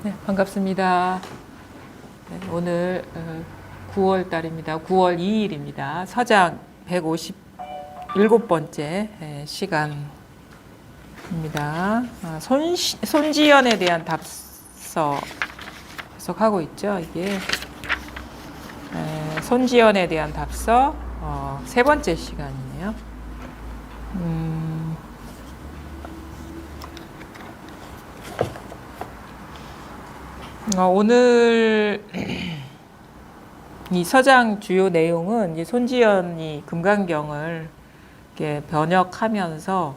네, 반갑습니다. 네, 오늘 9월 달입니다. 9월 2일입니다. 서장 157번째 시간입니다. 손지연에 대한 답서 계속하고 있죠. 이게 손지연에 대한 답서 세 번째 시간이네요. 오늘 이 서장 주요 내용은 이제 손지연이 금강경을 이렇게 번역하면서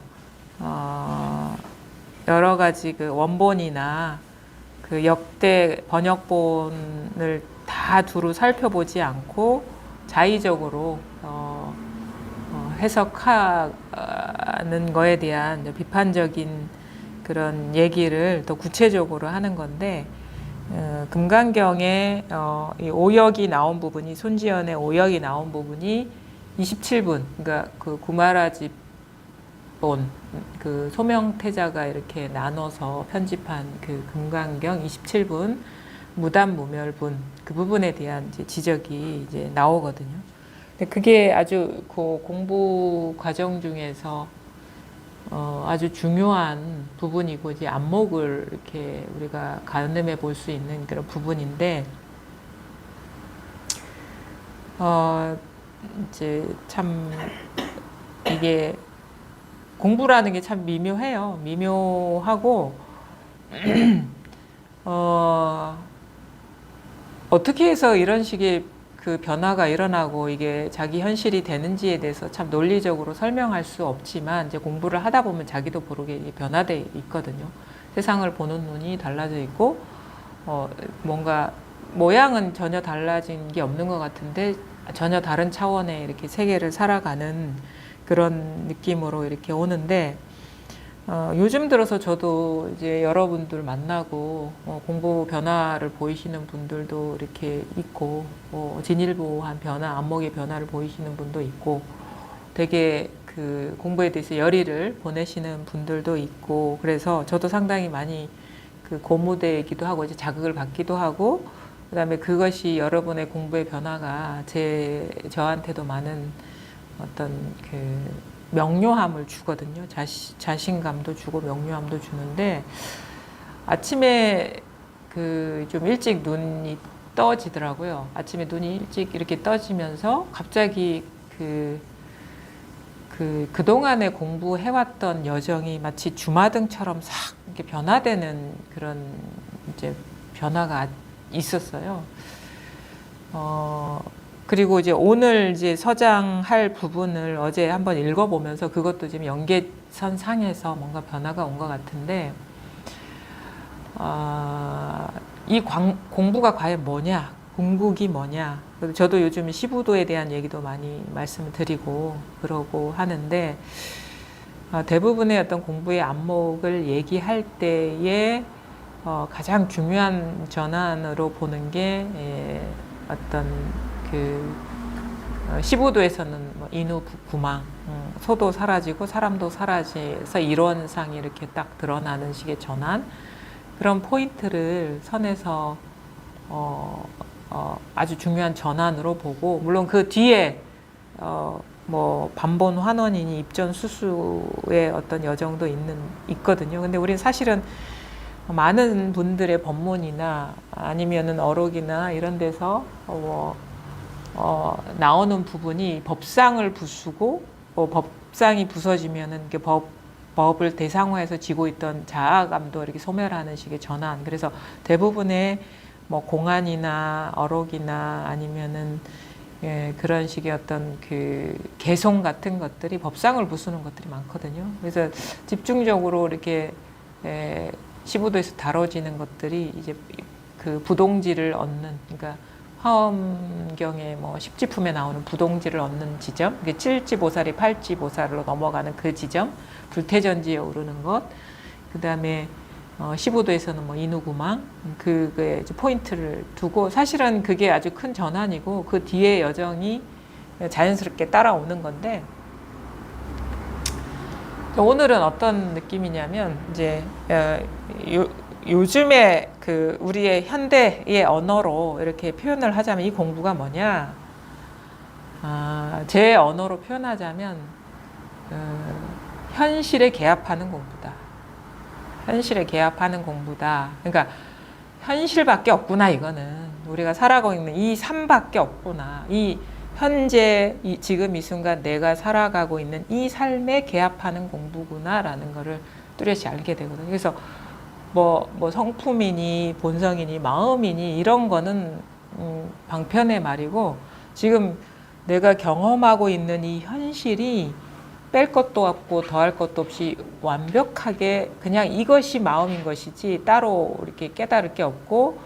여러 가지 그 원본이나 그 역대 번역본을 다 두루 살펴보지 않고 자의적으로 해석하는 거에 대한 비판적인 그런 얘기를 더 구체적으로 하는 건데, 금강경에 이 오역이 나온 부분이, 손지연의 오역이 나온 부분이 27분, 그러니까 그 구마라지 본, 그 소명태자가 이렇게 나눠서 편집한 그 금강경 27분 무단무멸분, 그 부분에 대한 이제 지적이 이제 나오거든요. 근데 그게 아주 그 공부 과정 중에서 아주 중요한 부분이고, 이제 안목을 이렇게 우리가 가늠해 볼 수 있는 그런 부분인데, 이제 참 이게 공부라는 게 참 미묘해요. 미묘하고, 어떻게 해서 이런 식의 그 변화가 일어나고 이게 자기 현실이 되는지에 대해서 참 논리적으로 설명할 수 없지만, 이제 공부를 하다 보면 자기도 모르게 변화돼 있거든요. 세상을 보는 눈이 달라져 있고, 뭔가 모양은 전혀 달라진 게 없는 것 같은데 전혀 다른 차원의 이렇게 세계를 살아가는 그런 느낌으로 이렇게 오는데, 요즘 들어서 저도 이제 여러분들 만나고 공부 변화를 보이시는 분들도 이렇게 있고, 진일보한 변화, 안목의 변화를 보이시는 분도 있고, 되게 그 공부에 대해서 열의를 보내시는 분들도 있고, 그래서 저도 상당히 많이 그 고무되기도 하고 이제 자극을 받기도 하고, 그다음에 그것이 여러분의 공부의 변화가 저한테도 많은 어떤 그 명료함을 주거든요. 자신감도 주고 명료함도 주는데, 아침에 그 좀 일찍 눈이 떠지더라고요. 아침에 눈이 일찍 이렇게 떠지면서 갑자기 그동안에 공부해왔던 여정이 마치 주마등처럼 싹 이렇게 변화되는 그런 이제 변화가 있었어요. 그리고 이제 오늘 이제 서장할 부분을 어제 한번 읽어보면서 그것도 지금 연계선 상에서 뭔가 변화가 온 것 같은데, 이 공부가 과연 뭐냐, 궁극이 뭐냐. 저도 요즘 시부도에 대한 얘기도 많이 말씀을 드리고 그러고 하는데, 대부분의 어떤 공부의 안목을 얘기할 때에 가장 중요한 전환으로 보는 게 어떤 그 시부도에서는 뭐 인후 구망, 소도 사라지고 사람도 사라져서 이론상이 이렇게 딱 드러나는 식의 전환, 그런 포인트를 선에서 아주 중요한 전환으로 보고, 물론 그 뒤에 뭐 반본 환원이니 입전 수수의 어떤 여정도 있거든요. 근데 우리는 사실은 많은 분들의 법문이나 아니면은 어록이나 이런 데서 나오는 부분이 법상을 부수고, 법상이 부서지면은 이게 법을 대상화해서 지고 있던 자아감도 이렇게 소멸하는 식의 전환. 그래서 대부분의 뭐 공안이나 어록이나 아니면은 그런 식의 어떤 그 개송 같은 것들이 법상을 부수는 것들이 많거든요. 그래서 집중적으로 이렇게 시부도에서 다뤄지는 것들이 이제 그 부동지를 얻는, 그러니까 화엄경의 뭐 십지품에 나오는 부동지를 얻는 지점, 칠지보살이 팔지보살로 넘어가는 그 지점, 불태전지에 오르는 것, 그 다음에 시부도에서는 뭐 인후구망, 그게 포인트를 두고, 사실은 그게 아주 큰 전환이고 그 뒤에 여정이 자연스럽게 따라오는 건데, 오늘은 어떤 느낌이냐면, 이제 요즘에 그 우리의 현대의 언어로 이렇게 표현을 하자면 이 공부가 뭐냐? 제 언어로 표현하자면 현실에 개합하는 공부다. 현실에 개합하는 공부다. 그러니까 현실밖에 없구나. 이거는 우리가 살아가고 있는 이 삶밖에 없구나. 이 현재 지금 이 순간 내가 살아가고 있는 이 삶에 개합하는 공부구나라는 거를 뚜렷이 알게 되거든요. 그래서 뭐 성품이니 본성이니 마음이니 이런 거는 방편의 말이고, 지금 내가 경험하고 있는 이 현실이 뺄 것도 없고 더할 것도 없이 완벽하게 그냥 이것이 마음인 것이지 따로 이렇게 깨달을 게 없고,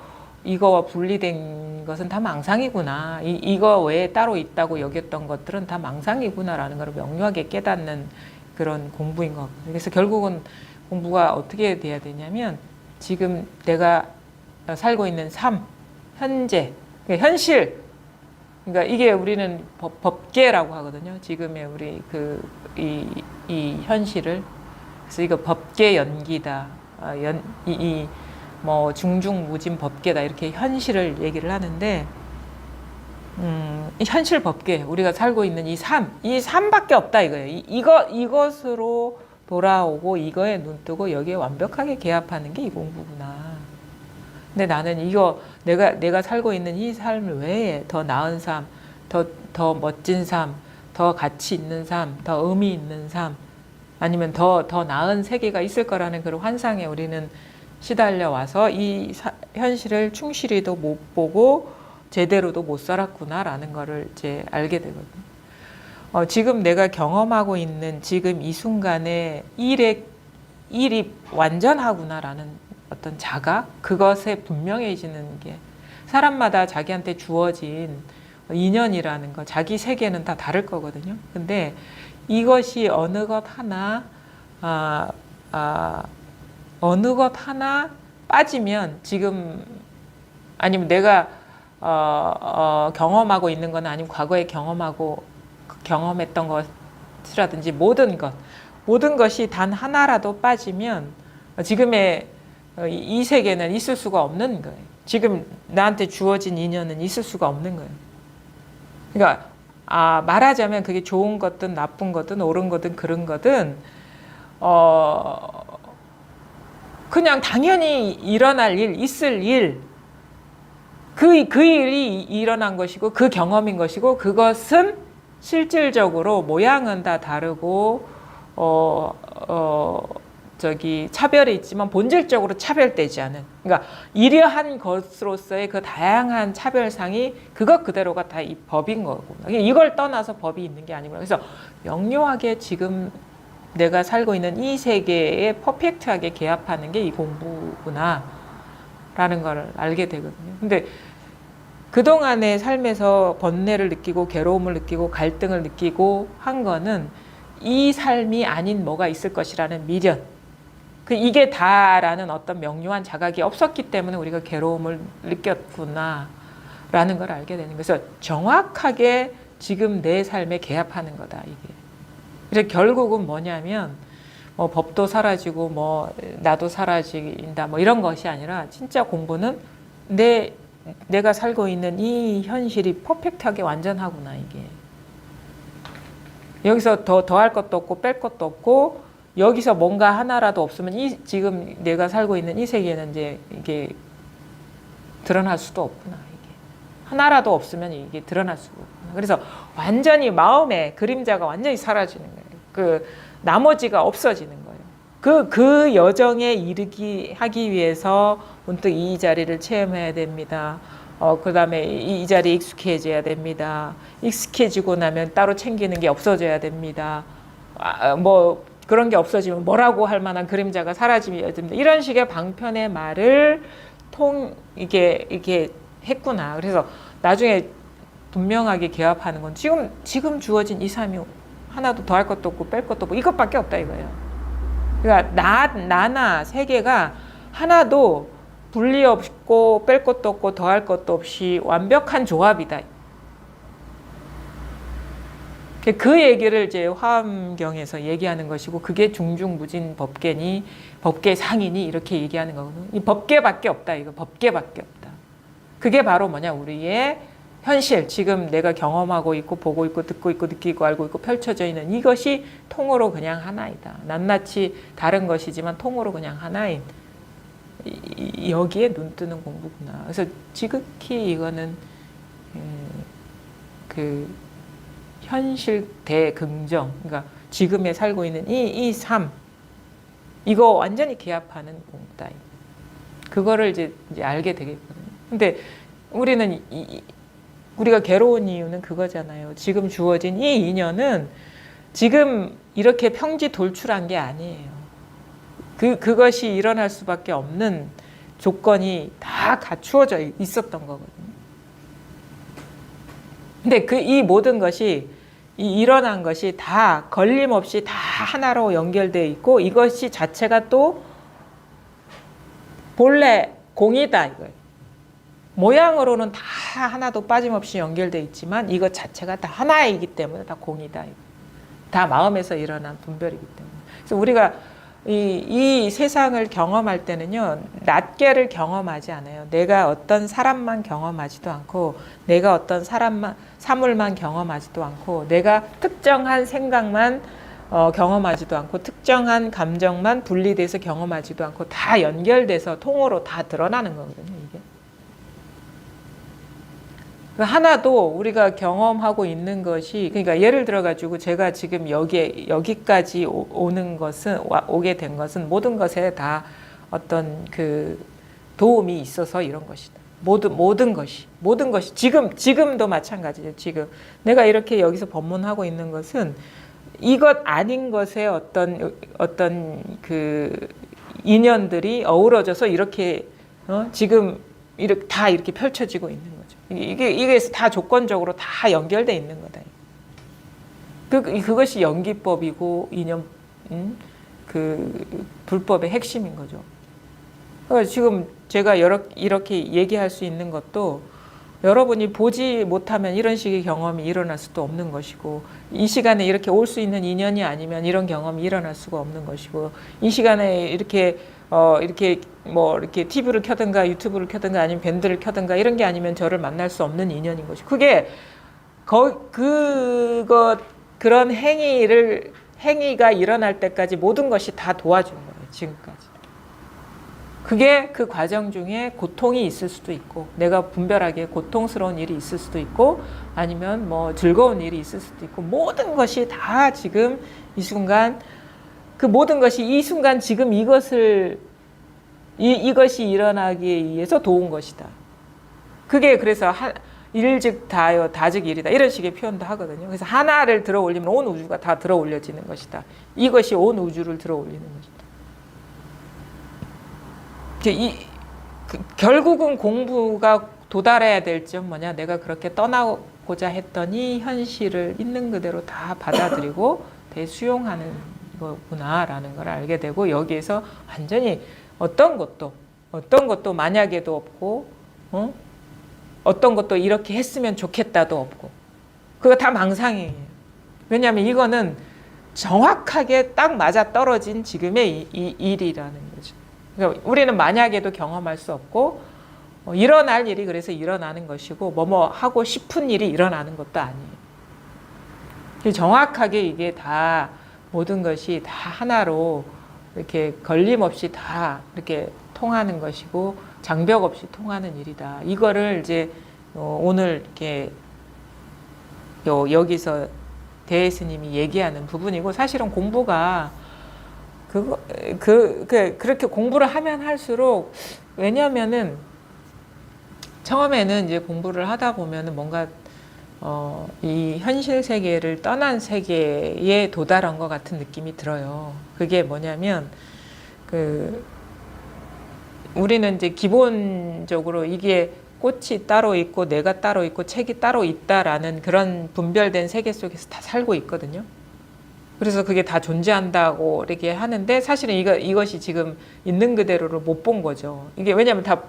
이거와 분리된 것은 다 망상이구나, 이거 외에 따로 있다고 여겼던 것들은 다 망상이구나라는 걸 명료하게 깨닫는 그런 공부인 것 같아요. 그래서 결국은 공부가 어떻게 돼야 되냐면, 지금 내가 살고 있는 삶, 현재, 그러니까 현실, 그러니까 이게 우리는 법계라고 하거든요. 지금의 우리 이 현실을. 그래서 이거 법계 연기다. 뭐 중중무진 법계다. 이렇게 현실을 얘기를 하는데, 이 현실 법계, 우리가 살고 있는 이 삶밖에 없다 이거예요. 이것으로 돌아오고 이거에 눈 뜨고 여기에 완벽하게 개합하는 게 이 공부구나. 근데 나는 이거 내가 살고 있는 이 삶 외에 더 나은 삶, 더 멋진 삶, 더 가치 있는 삶, 더 의미 있는 삶, 아니면 더 나은 세계가 있을 거라는 그런 환상에 우리는 시달려 와서 이 현실을 충실히도 못 보고 제대로도 못 살았구나라는 거를 이제 알게 되거든요. 지금 내가 경험하고 있는 지금 이 순간에 일이 완전하구나라는 어떤 자각, 그것에 분명해지는 게, 사람마다 자기한테 주어진 인연이라는 거, 자기 세계는 다 다를 거거든요. 근데 이것이 어느 것 하나 빠지면, 지금 아니면 내가 경험하고 있는 건, 아니면 과거에 경험했던 것이라든지 모든 것이 단 하나라도 빠지면 지금의 이 세계는 있을 수가 없는 거예요. 지금 나한테 주어진 인연은 있을 수가 없는 거예요. 그러니까 말하자면 그게 좋은 거든 나쁜 거든 옳은 거든 그른 거든 그냥 당연히 일어날 일, 있을 일, 그 일이 일어난 것이고 그 경험인 것이고, 그것은 실질적으로 모양은 다 다르고 차별이 있지만 본질적으로 차별되지 않은, 그러니까 이러한 것으로서의 그 다양한 차별상이 그것 그대로가 다 이 법인 거고, 이걸 떠나서 법이 있는 게 아니구나. 그래서 명료하게 지금 내가 살고 있는 이 세계에 퍼펙트하게 개합하는 게 이 공부구나 라는 걸 알게 되거든요. 근데 그동안의 삶에서 번뇌를 느끼고 괴로움을 느끼고 갈등을 느끼고 한 거는 이 삶이 아닌 뭐가 있을 것이라는 미련, 이게 다라는 어떤 명료한 자각이 없었기 때문에 우리가 괴로움을 느꼈구나 라는 걸 알게 되는 거예요. 그래서 정확하게 지금 내 삶에 개합하는 거다, 이게. 그래서 결국은 뭐냐면 법도 사라지고 나도 사라진다 이런 것이 아니라, 진짜 공부는 내가 살고 있는 이 현실이 퍼펙트하게 완전하구나, 이게. 여기서 더할 것도 없고 뺄 것도 없고, 여기서 뭔가 하나라도 없으면 지금 내가 살고 있는 이 세계는 이제 이게 드러날 수도 없구나, 이게. 하나라도 없으면 이게 드러날 수가 없구나. 그래서 완전히 마음의 그림자가 완전히 사라지는 거예요. 나머지가 없어지는 거예요. 그 여정에 하기 위해서 문득 이 자리를 체험해야 됩니다. 그 다음에 이 자리에 익숙해져야 됩니다. 익숙해지고 나면 따로 챙기는 게 없어져야 됩니다. 그런 게 없어지면 뭐라고 할 만한 그림자가 사라져야 됩니다. 이런 식의 방편의 말을 이게 했구나. 그래서 나중에 분명하게 개합하는 건 지금 주어진 이 삶이 하나도 더할 것도 없고 뺄 것도 없고 이것밖에 없다, 이거예요. 그러니까 나나 세계가 하나도 분리 없고 뺄 것도 없고 더할 것도 없이 완벽한 조합이다. 그 얘기를 이제 화엄경에서 얘기하는 것이고, 그게 중중무진 법계니 법계 상이니 이렇게 얘기하는 거거든요. 이 법계밖에 없다. 이거 법계밖에 없다. 그게 바로 뭐냐, 우리의 현실, 지금 내가 경험하고 있고 보고 있고 듣고 있고 느끼고 알고 있고 펼쳐져 있는 이것이 통으로 그냥 하나이다. 낱낱이 다른 것이지만 통으로 그냥 하나인, 여기에 눈 뜨는 공부구나. 그래서 지극히 이거는 그 현실 대긍정, 그러니까 지금에 살고 있는 이 삶, 이거 완전히 개합하는 공부다. 그거를 이제 알게 되겠거든요. 근데 우리는 우리가 괴로운 이유는 그거잖아요. 지금 주어진 이 인연은 지금 이렇게 평지 돌출한 게 아니에요. 그것이 일어날 수밖에 없는 조건이 다 갖추어져 있었던 거거든요. 근데 이 모든 것이, 일어난 것이 다 걸림없이 다 하나로 연결되어 있고, 이것이 자체가 또 본래 공이다 이거예요. 모양으로는 다 하나도 빠짐없이 연결되어 있지만 이것 자체가 다 하나이기 때문에 다 공이다. 다 마음에서 일어난 분별이기 때문에. 그래서 우리가 이 세상을 경험할 때는요, 낱개를 경험하지 않아요. 내가 어떤 사람만 경험하지도 않고, 내가 어떤 사물만 경험하지도 않고, 내가 특정한 생각만 경험하지도 않고, 특정한 감정만 분리돼서 경험하지도 않고, 다 연결돼서 통으로 다 드러나는 거거든요, 이게. 하나도 우리가 경험하고 있는 것이, 그러니까 예를 들어 가지고 제가 지금 여기까지 오게 된 것은 모든 것에 다 어떤 그 도움이 있어서 이런 것이다. 모든 것이 지금도 마찬가지죠. 지금 내가 이렇게 여기서 법문하고 있는 것은 이것 아닌 것에 어떤 그 인연들이 어우러져서 이렇게 지금 다 이렇게 펼쳐지고 있는 거죠. 이게 다 조건적으로 다 연결돼 있는 거다. 그것이 연기법이고 이념, 그 불법의 핵심인 거죠. 그러니까 지금 제가 이렇게 얘기할 수 있는 것도 여러분이 보지 못하면 이런 식의 경험이 일어날 수도 없는 것이고, 이 시간에 이렇게 올 수 있는 인연이 아니면 이런 경험이 일어날 수가 없는 것이고, 이 시간에 이렇게 TV를 켜든가 유튜브를 켜든가 아니면 밴드를 켜든가 이런 게 아니면 저를 만날 수 없는 인연인 것이, 그게 그런 행위가 일어날 때까지 모든 것이 다 도와준 거예요. 지금까지. 그게 그 과정 중에 고통이 있을 수도 있고, 내가 분별하기에 고통스러운 일이 있을 수도 있고, 아니면 뭐 즐거운 일이 있을 수도 있고, 모든 것이 다 지금 이 순간, 그 모든 것이 이 순간 지금 이것이 일어나기 위해서 도운 것이다. 그게 그래서 일즉 다요, 다즉 일이다, 이런 식의 표현도 하거든요. 그래서 하나를 들어 올리면 온 우주가 다 들어 올려지는 것이다. 이것이 온 우주를 들어 올리는 것이다. 결국은 공부가 도달해야 될 점 뭐냐, 내가 그렇게 떠나고자 했던 이 현실을 있는 그대로 다 받아들이고 대수용하는 거구나라는 걸 알게 되고, 여기에서 완전히 어떤 것도 만약에도 없고, 어떤 것도 이렇게 했으면 좋겠다도 없고, 그거 다 망상이에요. 왜냐하면 이거는 정확하게 딱 맞아 떨어진 지금의 이 일이라는 거죠. 그러니까 우리는 만약에도 경험할 수 없고, 일어날 일이 그래서 일어나는 것이고, 뭐뭐 하고 싶은 일이 일어나는 것도 아니에요. 정확하게 이게 다 모든 것이 다 하나로 이렇게 걸림없이 다 이렇게 통하는 것이고, 장벽 없이 통하는 일이다. 이거를 이제 오늘 이렇게 여기서 대혜 스님이 얘기하는 부분이고, 사실은 공부가 그렇게 공부를 하면 할수록, 왜냐면은 처음에는 이제 공부를 하다 보면은 뭔가 이 현실 세계를 떠난 세계에 도달한 것 같은 느낌이 들어요. 그게 뭐냐면, 우리는 이제 기본적으로 이게 꽃이 따로 있고 내가 따로 있고 책이 따로 있다라는 그런 분별된 세계 속에서 다 살고 있거든요. 그래서 그게 다 존재한다고 이렇게 하는데, 사실은 이것이 지금 있는 그대로를 못 본 거죠. 이게 왜냐하면 다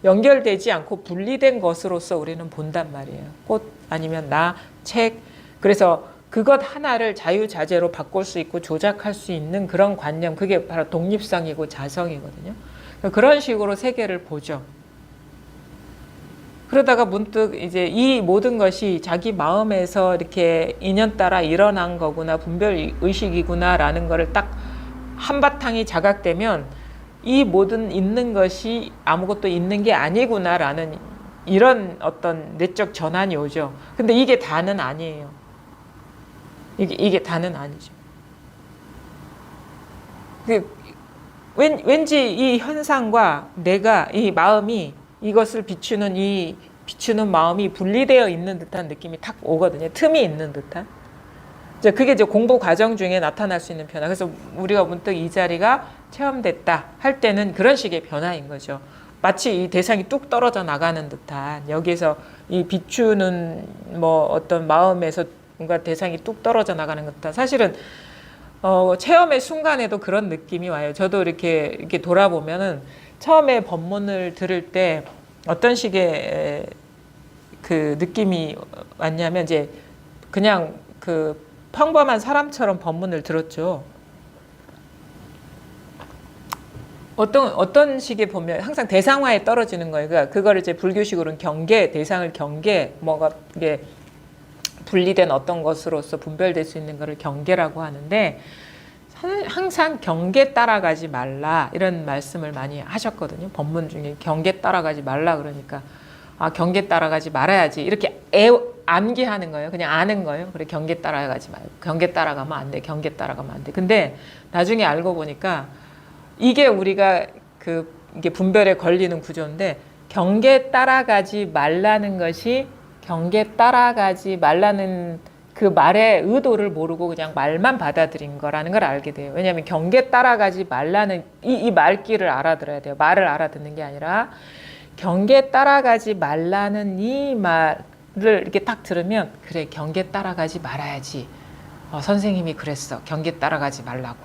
연결되지 않고 분리된 것으로서 우리는 본단 말이에요. 꽃 아니면 나, 책. 그래서 그것 하나를 자유자재로 바꿀 수 있고 조작할 수 있는 그런 관념, 그게 바로 독립성이고 자성이거든요. 그런 식으로 세계를 보죠. 그러다가 문득 이제 이 모든 것이 자기 마음에서 이렇게 인연따라 일어난 거구나, 분별 의식이구나라는 거를 딱 한바탕이 자각되면 이 모든 있는 것이 아무것도 있는 게 아니구나라는 이런 어떤 내적 전환이 오죠. 근데 이게 다는 아니에요. 이게 다는 아니죠. 왠지 이 현상과 내가, 이 마음이, 이것을 비추는 마음이 분리되어 있는 듯한 느낌이 탁 오거든요. 틈이 있는 듯한. 그게 이제 공부 과정 중에 나타날 수 있는 변화. 그래서 우리가 문득 이 자리가 체험됐다 할 때는 그런 식의 변화인 거죠. 마치 이 대상이 뚝 떨어져 나가는 듯한, 여기에서 이 비추는 뭐 어떤 마음에서 뭔가 대상이 뚝 떨어져 나가는 듯한. 사실은 체험의 순간에도 그런 느낌이 와요. 저도 이렇게 돌아보면은 처음에 법문을 들을 때 어떤 식의 그 느낌이 왔냐면, 이제 그냥 그 평범한 사람처럼 법문을 들었죠. 어떤 식의 보면 항상 대상화에 떨어지는 거예요. 그러니까 그거를 이제 불교식으로는 경계, 대상을 경계, 뭐가 이게 분리된 어떤 것으로서 분별될 수 있는 것을 경계라고 하는데, 항상 경계 따라가지 말라 이런 말씀을 많이 하셨거든요. 법문 중에 경계 따라가지 말라 그러니까 경계 따라가지 말아야지 이렇게 암기하는 거예요. 그냥 아는 거예요. 그래, 경계 따라가지 말고, 경계 따라가면 안 돼, 경계 따라가면 안 돼. 근데 나중에 알고 보니까 이게 우리가 이게 분별에 걸리는 구조인데, 경계 따라가지 말라는 것이, 경계 따라가지 말라는 그 말의 의도를 모르고 그냥 말만 받아들인 거라는 걸 알게 돼요. 왜냐하면 경계 따라가지 말라는 이 말귀를 알아들어야 돼요. 말을 알아듣는 게 아니라 경계 따라가지 말라는 이 말을 이렇게 딱 들으면, 그래, 경계 따라가지 말아야지. 선생님이 그랬어. 경계 따라가지 말라고.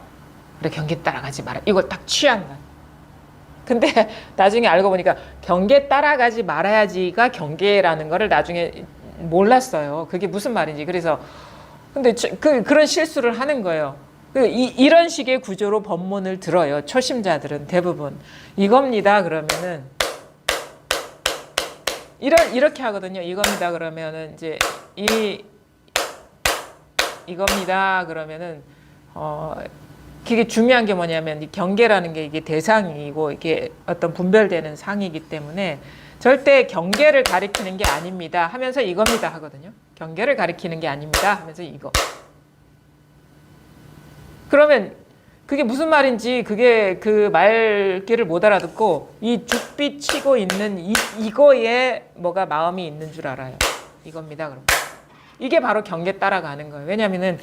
그래, 경계 따라가지 마라. 이걸 딱 취한 거야. 근데 나중에 알고 보니까 경계 따라가지 말아야지가 경계라는 거를 나중에 몰랐어요. 그게 무슨 말인지. 그래서 근데 그런 실수를 하는 거예요. 이런 식의 구조로 법문을 들어요. 초심자들은 대부분 이겁니다. 그러면은 이렇게 하거든요. 이겁니다. 그러면은 이제 이겁니다. 그러면은 그게 중요한 게 뭐냐면, 이 경계라는 게 이게 대상이고 이게 어떤 분별되는 상이기 때문에 절대 경계를 가리키는 게 아닙니다 하면서 이겁니다 하거든요. 경계를 가리키는 게 아닙니다 하면서 이거. 그러면 그게 무슨 말인지, 그게 그 말귀를 못 알아듣고 이 죽빛 치고 있는 이거에 뭐가 마음이 있는 줄 알아요. 이겁니다. 그럼 이게 바로 경계 따라가는 거예요. 왜냐면은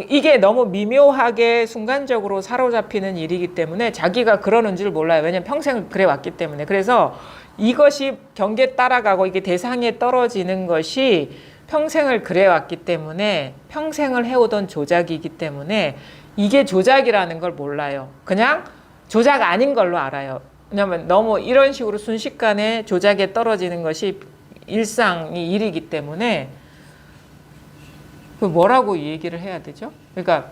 이게 너무 미묘하게 순간적으로 사로잡히는 일이기 때문에 자기가 그러는 줄 몰라요. 왜냐면 평생을 그래 왔기 때문에. 그래서 이것이 경계 따라가고 이게 대상에 떨어지는 것이 평생을 그래 왔기 때문에, 평생을 해오던 조작이기 때문에 이게 조작이라는 걸 몰라요. 그냥 조작 아닌 걸로 알아요. 왜냐면 너무 이런 식으로 순식간에 조작에 떨어지는 것이 일상이 일이기 때문에, 뭐라고 얘기를 해야 되죠? 그러니까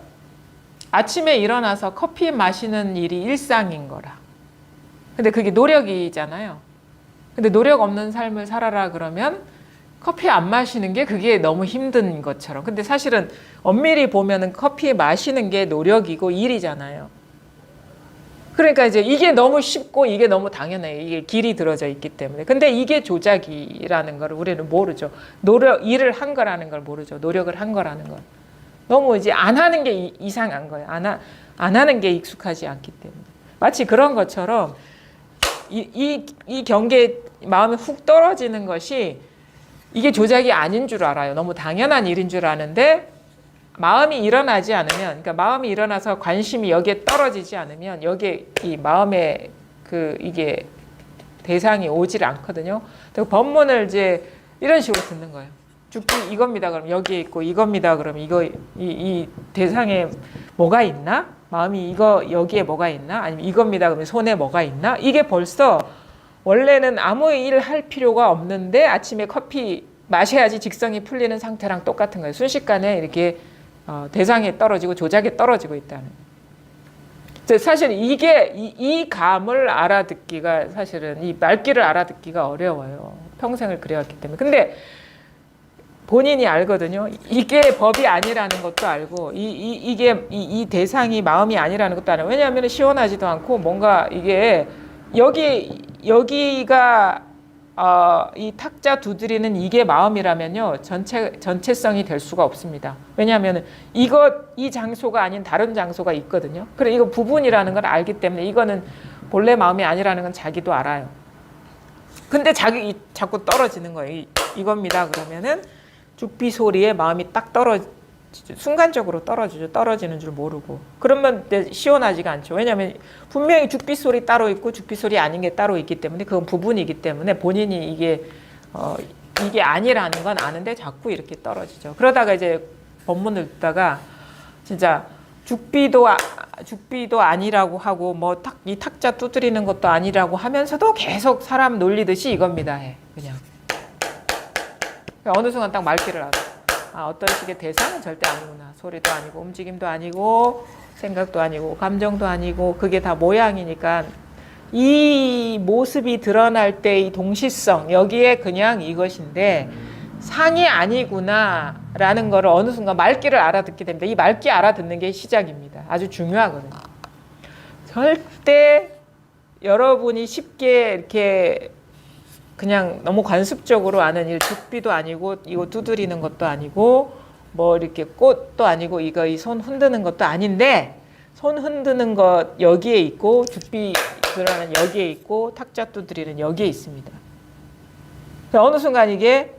아침에 일어나서 커피 마시는 일이 일상인 거라. 근데 그게 노력이잖아요. 근데 노력 없는 삶을 살아라 그러면 커피 안 마시는 게 그게 너무 힘든 것처럼. 근데 사실은 엄밀히 보면은 커피 마시는 게 노력이고 일이잖아요. 그러니까 이제 이게 너무 쉽고 이게 너무 당연해요. 이게 길이 들어져 있기 때문에. 근데 이게 조작이라는 걸 우리는 모르죠. 일을 한 거라는 걸 모르죠. 노력을 한 거라는 걸. 너무 이제 안 하는 게 이상한 거예요. 안 하는 게 익숙하지 않기 때문에. 마치 그런 것처럼 이 경계에 마음이 훅 떨어지는 것이 이게 조작이 아닌 줄 알아요. 너무 당연한 일인 줄 아는데, 마음이 일어나지 않으면, 그러니까 마음이 일어나서 관심이 여기에 떨어지지 않으면 여기에 이 마음에 이게 대상이 오질 않거든요. 법문을 이제 이런 식으로 듣는 거예요. 죽기 이겁니다. 그럼 여기에 있고, 이겁니다. 그럼 이 대상에 뭐가 있나? 마음이 여기에 뭐가 있나? 아니면 이겁니다. 그러면 손에 뭐가 있나? 이게 벌써 원래는 아무 일 할 필요가 없는데 아침에 커피 마셔야지 직성이 풀리는 상태랑 똑같은 거예요. 순식간에 이렇게 대상에 떨어지고 조작에 떨어지고 있다는. 사실 이게 이 감을 알아듣기가 사실은 이 말귀를 알아듣기가 어려워요. 평생을 그래왔기 때문에. 근데 본인이 알거든요. 이게 법이 아니라는 것도 알고 이게 이 대상이 마음이 아니라는 것도 알아요. 왜냐하면 시원하지도 않고 뭔가 이게 여기가 이 탁자 두드리는 이게 마음이라면요 전체성이 될 수가 없습니다. 왜냐하면 이 장소가 아닌 다른 장소가 있거든요. 그래 이거 부분이라는 걸 알기 때문에 이거는 본래 마음이 아니라는 건 자기도 알아요. 근데 자꾸 떨어지는 거예요. 이겁니다. 그러면은 죽비 소리에 마음이 딱 순간적으로 떨어지는 줄 모르고. 그러면 시원하지가 않죠. 왜냐하면 분명히 죽비 소리 따로 있고 죽비 소리 아닌 게 따로 있기 때문에 그건 부분이기 때문에 본인이 이게 아니라는 건 아는데 자꾸 이렇게 떨어지죠. 그러다가 이제 법문을 듣다가 진짜 죽비도 아니라고 하고 뭐 이 탁자 두드리는 것도 아니라고 하면서도 계속 사람 놀리듯이 이겁니다. 그냥 어느 순간 딱 말귀를 알아. 어떤 식의 대상은 절대 아니구나. 소리도 아니고 움직임도 아니고 생각도 아니고 감정도 아니고 그게 다 모양이니까 이 모습이 드러날 때 이 동시성 여기에 그냥 이것인데 상이 아니구나 라는 거를 어느 순간 말귀를 알아듣게 됩니다. 이 말귀 알아듣는 게 시작입니다. 아주 중요하거든요. 절대 여러분이 쉽게 이렇게 그냥 너무 관습적으로 아는 일, 죽비도 아니고 이거 두드리는 것도 아니고 뭐 이렇게 꽃도 아니고 이거 이 손 흔드는 것도 아닌데 손 흔드는 것 여기에 있고 죽비 드러나는 여기에 있고 탁자 두드리는 여기에 있습니다. 어느 순간 이게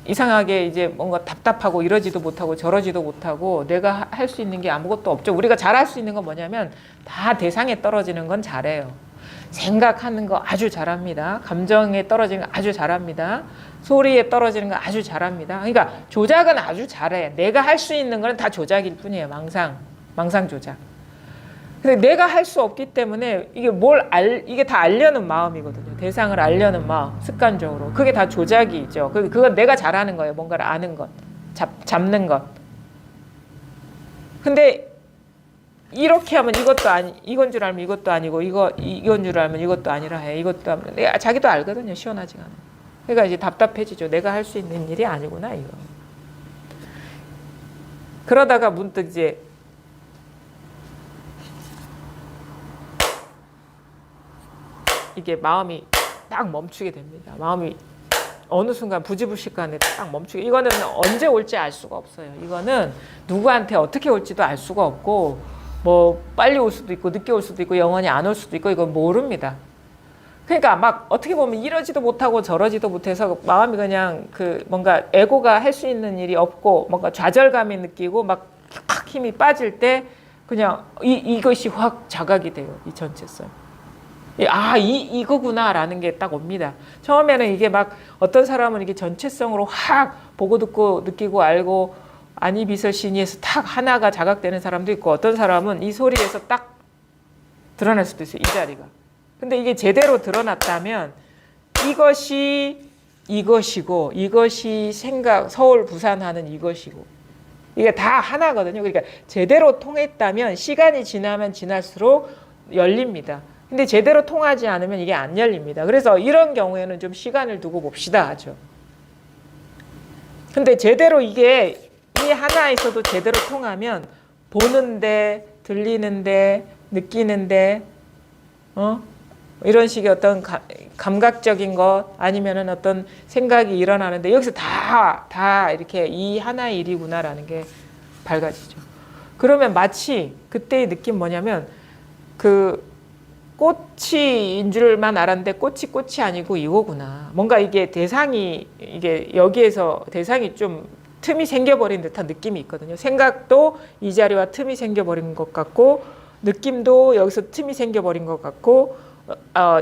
이상하게 이제 뭔가 답답하고 이러지도 못하고 저러지도 못하고 내가 할 수 있는 게 아무것도 없죠. 우리가 잘할 수 있는 건 뭐냐면 다 대상에 떨어지는 건 잘해요. 생각하는 거 아주 잘합니다. 감정에 떨어지는 거 아주 잘합니다. 소리에 떨어지는 거 아주 잘합니다. 그러니까 조작은 아주 잘해. 내가 할 수 있는 건 다 조작일 뿐이에요. 망상 조작. 근데 내가 할 수 없기 때문에 이게 다 알려는 마음이거든요. 대상을 알려는 마음, 습관적으로. 그게 다 조작이죠. 그건 내가 잘하는 거예요. 뭔가를 아는 것, 잡는 것. 근데 이렇게 하면 이건 줄 알면 이것도 아니고 이건 줄 알면 이것도 아니라 해. 이것도 하면 자기도 알거든요. 시원하지가 않아. 그러니까 이제 답답해지죠. 내가 할 수 있는 일이 아니구나 이거. 그러다가 문득 이제 이게 마음이 딱 멈추게 됩니다. 마음이 어느 순간 부지불식간에 딱 멈추게. 이거는 언제 올지 알 수가 없어요. 이거는 누구한테 어떻게 올지도 알 수가 없고 뭐 빨리 올 수도 있고 늦게 올 수도 있고 영원히 안 올 수도 있고 이건 모릅니다. 그러니까 막 어떻게 보면 이러지도 못하고 저러지도 못해서 마음이 그냥 뭔가 에고가 할 수 있는 일이 없고 뭔가 좌절감이 느끼고 막 힘이 빠질 때 그냥 이것이 확 자각이 돼요. 이 전체성. 이거구나라는 게 딱 옵니다. 처음에는 이게 막 어떤 사람은 이게 전체성으로 확 보고 듣고 느끼고 알고 아니비서시니에서 딱 하나가 자각되는 사람도 있고 어떤 사람은 이 소리에서 딱 드러날 수도 있어요. 이 자리가. 근데 이게 제대로 드러났다면 이것이고 이것이 생각 서울 부산 하는 이것이고 이게 다 하나거든요. 그러니까 제대로 통했다면 시간이 지나면 지날수록 열립니다. 근데 제대로 통하지 않으면 이게 안 열립니다. 그래서 이런 경우에는 좀 시간을 두고 봅시다 하죠. 근데 제대로 이게 이 하나에서도 제대로 통하면 보는데 들리는데 느끼는데 이런 식의 어떤 감각적인 것 아니면은 어떤 생각이 일어나는데 여기서 다 이렇게 이 하나의 일이구나라는 게 밝아지죠. 그러면 마치 그때의 느낌 뭐냐면 꽃이인 줄만 알았는데 꽃이 아니고 이거구나. 뭔가 이게 대상이 이게 여기에서 대상이 좀 틈이 생겨버린 듯한 느낌이 있거든요. 생각도 이 자리와 틈이 생겨버린 것 같고 느낌도 여기서 틈이 생겨버린 것 같고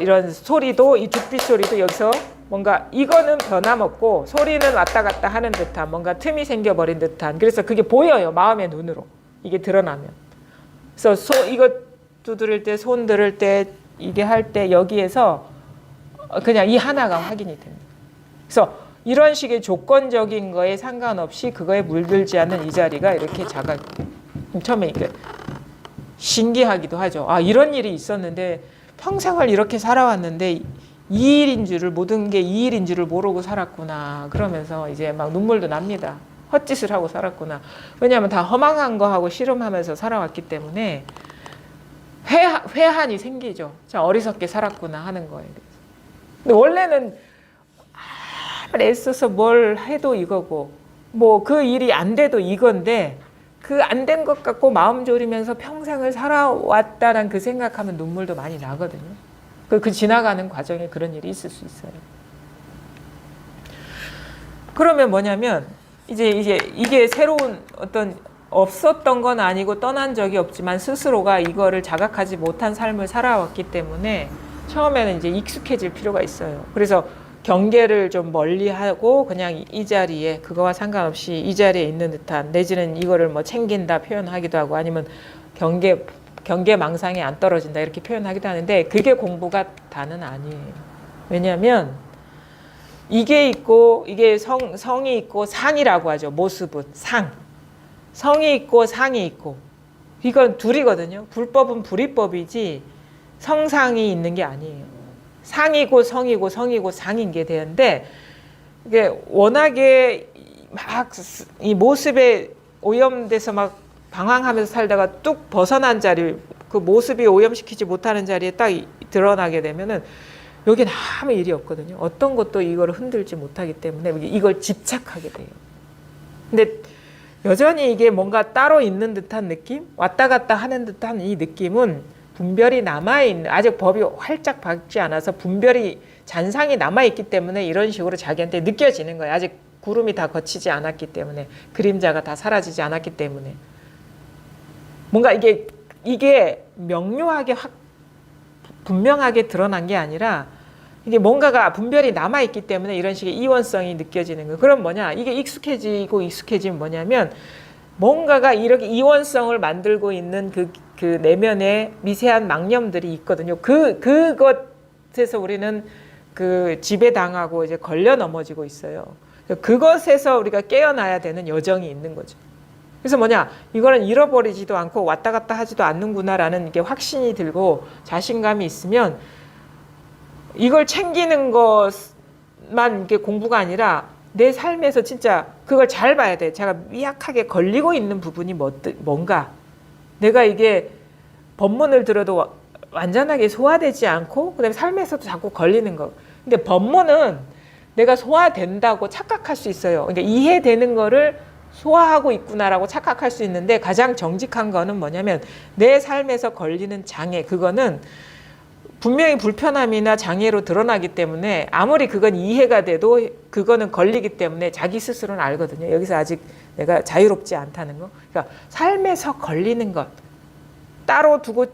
이런 소리도 이 죽빛 소리도 여기서 뭔가 이거는 변함없고 소리는 왔다 갔다 하는 듯한 뭔가 틈이 생겨버린 듯한 그래서 그게 보여요. 마음의 눈으로. 이게 드러나면. 그래서 이거 두드릴 때 손 들을 때 이게 할 때 여기에서 그냥 이 하나가 확인이 됩니다. 그래서 이런 식의 조건적인 거에 상관없이 그거에 물들지 않는 이 자리가 이렇게 처음에 이게 신기하기도 하죠. 아, 이런 일이 있었는데 평생을 이렇게 살아왔는데 이 일인 줄을, 모든 게 이 일인 줄을 모르고 살았구나. 그러면서 이제 막 눈물도 납니다. 헛짓을 하고 살았구나. 왜냐하면 다 허망한 거 하고 씨름하면서 살아왔기 때문에 회한이 생기죠. 자, 어리석게 살았구나 하는 거에 대해서. 근데 원래는 아무리 애써서 뭘 해도 이거고, 뭐 그 일이 안 돼도 이건데, 그 안 된 것 같고 마음 졸이면서 평생을 살아왔다는 그 생각하면 눈물도 많이 나거든요. 그 지나가는 과정에 그런 일이 있을 수 있어요. 그러면 뭐냐면 이제 이게 새로운 어떤 없었던 건 아니고 떠난 적이 없지만 스스로가 이거를 자각하지 못한 삶을 살아왔기 때문에 처음에는 이제 익숙해질 필요가 있어요. 그래서 경계를 좀 멀리 하고 그냥 이 자리에 그거와 상관없이 이 자리에 있는 듯한, 내지는 이거를 뭐 챙긴다 표현하기도 하고, 아니면 경계 망상에 안 떨어진다 이렇게 표현하기도 하는데, 그게 공부가 다는 아니에요. 왜냐하면 이게 있고, 이게 성이 있고 상이라고 하죠. 모습은 성이 있고 상이 있고, 이건 둘이거든요. 불법은 불이법이지 성상이 있는 게 아니에요. 상이고 성이고 성이고 상인 게 되는데, 이게 워낙에 막 이 모습에 오염돼서 막 방황하면서 살다가 뚝 벗어난 자리, 그 모습이 오염시키지 못하는 자리에 딱 드러나게 되면은 여기 아무 일이 없거든요. 어떤 것도 이걸 흔들지 못하기 때문에 이걸 집착하게 돼요. 근데 여전히 이게 뭔가 따로 있는 듯한 느낌? 왔다 갔다 하는 듯한 이 느낌은 분별이 남아있는, 아직 법이 활짝 박지 않아서 분별이, 잔상이 남아있기 때문에 이런 식으로 자기한테 느껴지는 거예요. 아직 구름이 다 거치지 않았기 때문에, 그림자가 다 사라지지 않았기 때문에. 뭔가 이게 명료하게 분명하게 드러난 게 아니라 이게 뭔가가 분별이 남아있기 때문에 이런 식의 이원성이 느껴지는 거예요. 그럼 뭐냐? 이게 익숙해지면 뭐냐면 뭔가가 이렇게 이원성을 만들고 있는 그 내면에 미세한 망념들이 있거든요. 그것에서 우리는 그 지배당하고 이제 걸려 넘어지고 있어요. 그것에서 우리가 깨어나야 되는 여정이 있는 거죠. 그래서 뭐냐, 이거는 잃어버리지도 않고 왔다 갔다 하지도 않는구나라는 이게 확신이 들고 자신감이 있으면 이걸 챙기는 것만 이게 공부가 아니라 내 삶에서 진짜 그걸 잘 봐야 돼. 제가 미약하게 걸리고 있는 부분이 뭔가, 내가 이게 법문을 들어도 완전하게 소화되지 않고 그다음에 삶에서도 자꾸 걸리는 거. 근데 법문은 내가 소화된다고 착각할 수 있어요. 그러니까 이해되는 거를 소화하고 있구나라고 착각할 수 있는데, 가장 정직한 거는 뭐냐면 내 삶에서 걸리는 장애, 그거는 분명히 불편함이나 장애로 드러나기 때문에 아무리 그건 이해가 돼도 그거는 걸리기 때문에 자기 스스로는 알거든요. 여기서 아직 내가 자유롭지 않다는 거. 그러니까 삶에서 걸리는 것, 따로 두고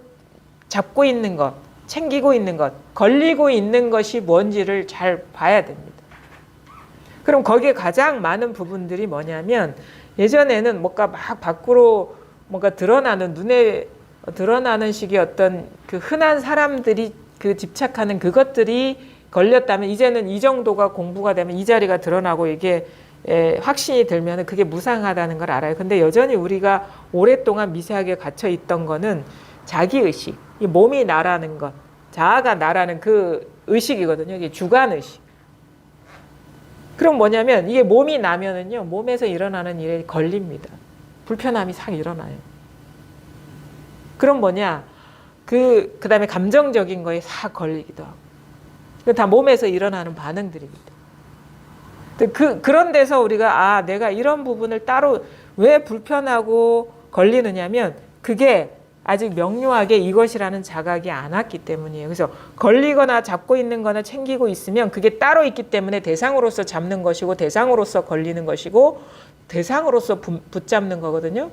잡고 있는 것, 챙기고 있는 것, 걸리고 있는 것이 뭔지를 잘 봐야 됩니다. 그럼 거기에 가장 많은 부분들이 뭐냐면, 예전에는 뭔가 막 밖으로 뭔가 드러나는, 눈에 드러나는 식의 어떤 그 흔한 사람들이 그 집착하는 그것들이 걸렸다면, 이제는 이 정도가 공부가 되면 이 자리가 드러나고 이게 확신이 들면 그게 무상하다는 걸 알아요. 근데 여전히 우리가 오랫동안 미세하게 갇혀 있던 거는 자기의식, 이 몸이 나라는 것, 자아가 나라는 그 의식이거든요. 이게 주관의식. 그럼 뭐냐면 이게 몸이 나면은요, 몸에서 일어나는 일에 걸립니다. 불편함이 싹 일어나요. 그럼 뭐냐, 그 다음에 감정적인 거에 싹 걸리기도 하고. 다 몸에서 일어나는 반응들입니다. 그런 데서 우리가, 내가 이런 부분을 따로 왜 불편하고 걸리느냐면, 그게 아직 명료하게 이것이라는 자각이 안 왔기 때문이에요. 그래서 걸리거나 잡고 있는 거나 챙기고 있으면 그게 따로 있기 때문에 대상으로서 잡는 것이고, 대상으로서 걸리는 것이고, 대상으로서 붙잡는 거거든요.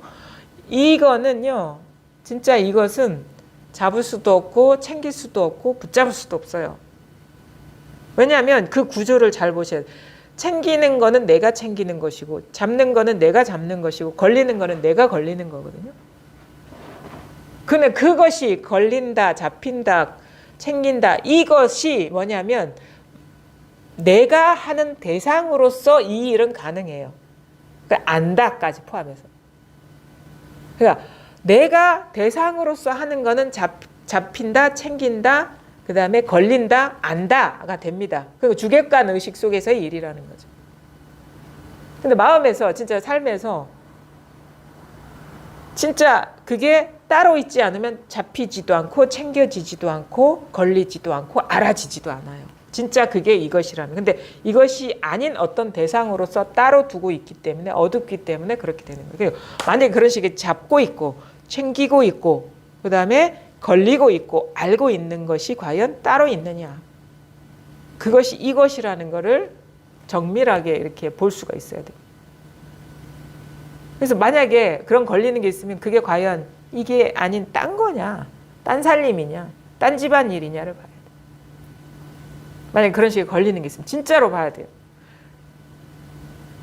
이거는요, 진짜 이것은 잡을 수도 없고 챙길 수도 없고 붙잡을 수도 없어요. 왜냐하면 그 구조를 잘 보셔야 돼요. 챙기는 거는 내가 챙기는 것이고, 잡는 거는 내가 잡는 것이고, 걸리는 거는 내가 걸리는 거거든요. 근데 그것이 걸린다, 잡힌다, 챙긴다, 이것이 뭐냐면 내가 하는 대상으로서 이 일은 가능해요. 그러니까 안다까지 포함해서. 그러니까 내가 대상으로서 하는 거는 잡힌다, 챙긴다, 그 다음에 걸린다, 안다가 됩니다. 그리고 주객관 의식 속에서의 일이라는 거죠. 근데 마음에서, 진짜 삶에서 진짜 그게 따로 있지 않으면 잡히지도 않고 챙겨지지도 않고 걸리지도 않고 알아지지도 않아요. 진짜 그게 이것이라는. 근데 이것이 아닌 어떤 대상으로서 따로 두고 있기 때문에, 어둡기 때문에 그렇게 되는 거예요. 만약에 그런 식의 잡고 있고 챙기고 있고 그 다음에 걸리고 있고 알고 있는 것이 과연 따로 있느냐. 그것이 이것이라는 거를 정밀하게 이렇게 볼 수가 있어야 돼요. 그래서 만약에 그런 걸리는 게 있으면 그게 과연 이게 아닌 딴 거냐, 딴 살림이냐, 딴 집안 일이냐를 봐야 돼요. 만약에 그런 식의 걸리는 게 있으면 진짜로 봐야 돼요.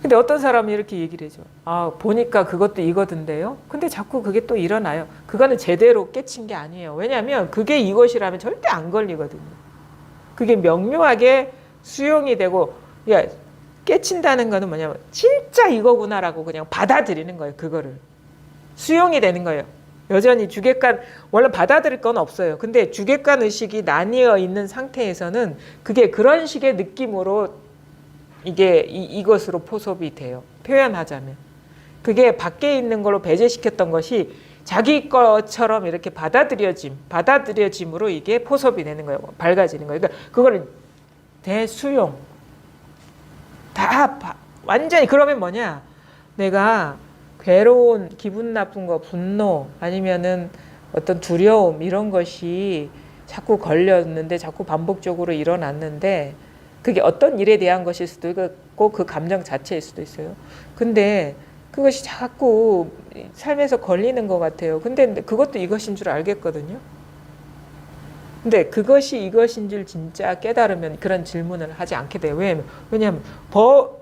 근데 어떤 사람이 이렇게 얘기를 해줘. 아, 보니까 그것도 이거던데요? 근데 자꾸 그게 또 일어나요. 그거는 제대로 깨친 게 아니에요. 왜냐하면 그게 이것이라면 절대 안 걸리거든요. 그게 명료하게 수용이 되고, 야, 깨친다는 거는 뭐냐면 진짜 이거구나라고 그냥 받아들이는 거예요. 그거를. 수용이 되는 거예요. 여전히 주객관, 원래 받아들일 건 없어요. 근데 주객관 의식이 나뉘어 있는 상태에서는 그게 그런 식의 느낌으로 이게 이것으로 포섭이 돼요. 표현하자면. 그게 밖에 있는 걸로 배제시켰던 것이 자기 것처럼 이렇게 받아들여짐으로 이게 포섭이 되는 거예요. 밝아지는 거예요. 그러니까 그거를 대수용. 다 완전히. 그러면 뭐냐? 내가 괴로운, 기분 나쁜 거, 분노, 아니면은 어떤 두려움, 이런 것이 자꾸 걸렸는데, 자꾸 반복적으로 일어났는데, 그게 어떤 일에 대한 것일 수도 있고, 그 감정 자체일 수도 있어요. 근데 그것이 자꾸 삶에서 걸리는 것 같아요. 근데 그것도 이것인 줄 알겠거든요. 근데 그것이 이것인 줄 진짜 깨달으면 그런 질문을 하지 않게 돼요. 왜냐하면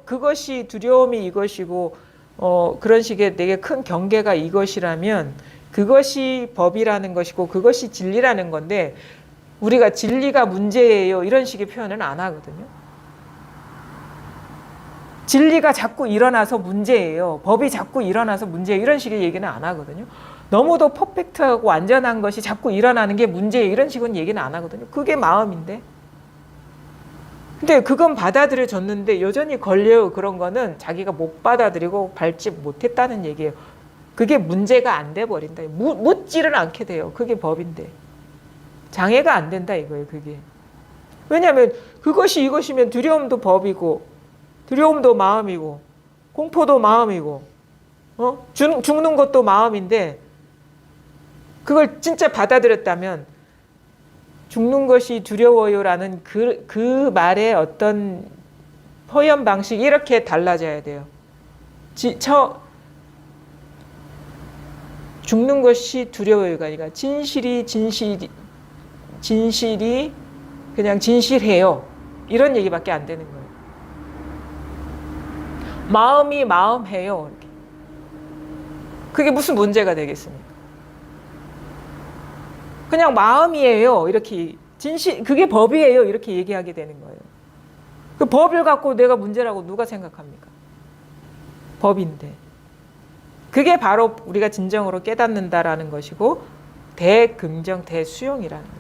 그것이 두려움이 이것이고, 그런 식의 되게 큰 경계가 이것이라면 그것이 법이라는 것이고 그것이 진리라는 건데, 우리가 진리가 문제예요 이런 식의 표현은 안 하거든요. 진리가 자꾸 일어나서 문제예요, 법이 자꾸 일어나서 문제예요 이런 식의 얘기는 안 하거든요. 너무도 퍼펙트하고 완전한 것이 자꾸 일어나는 게 문제예요 이런 식은 얘기는 안 하거든요. 그게 마음인데. 근데 그건 받아들여졌는데 여전히 걸려요. 그런 거는 자기가 못 받아들이고 밟지 못했다는 얘기예요. 그게 문제가 안 돼 버린다. 묻지를 않게 돼요. 그게 법인데. 장애가 안 된다 이거예요. 그게. 왜냐하면 그것이 이것이면 두려움도 법이고, 두려움도 마음이고, 공포도 마음이고, 죽는 것도 마음인데, 그걸 진짜 받아들였다면 죽는 것이 두려워요라는 그 말의 어떤 표현 방식이 이렇게 달라져야 돼요. 죽는 것이 두려워요가 아니라 진실이 그냥 진실해요. 이런 얘기밖에 안 되는 거예요. 마음이 마음해요. 이렇게. 그게 무슨 문제가 되겠습니까? 그냥 마음이에요. 이렇게 그게 법이에요. 이렇게 얘기하게 되는 거예요. 그 법을 갖고 내가 문제라고 누가 생각합니까? 법인데. 그게 바로 우리가 진정으로 깨닫는다라는 것이고 대긍정, 대수용이라는 거예요.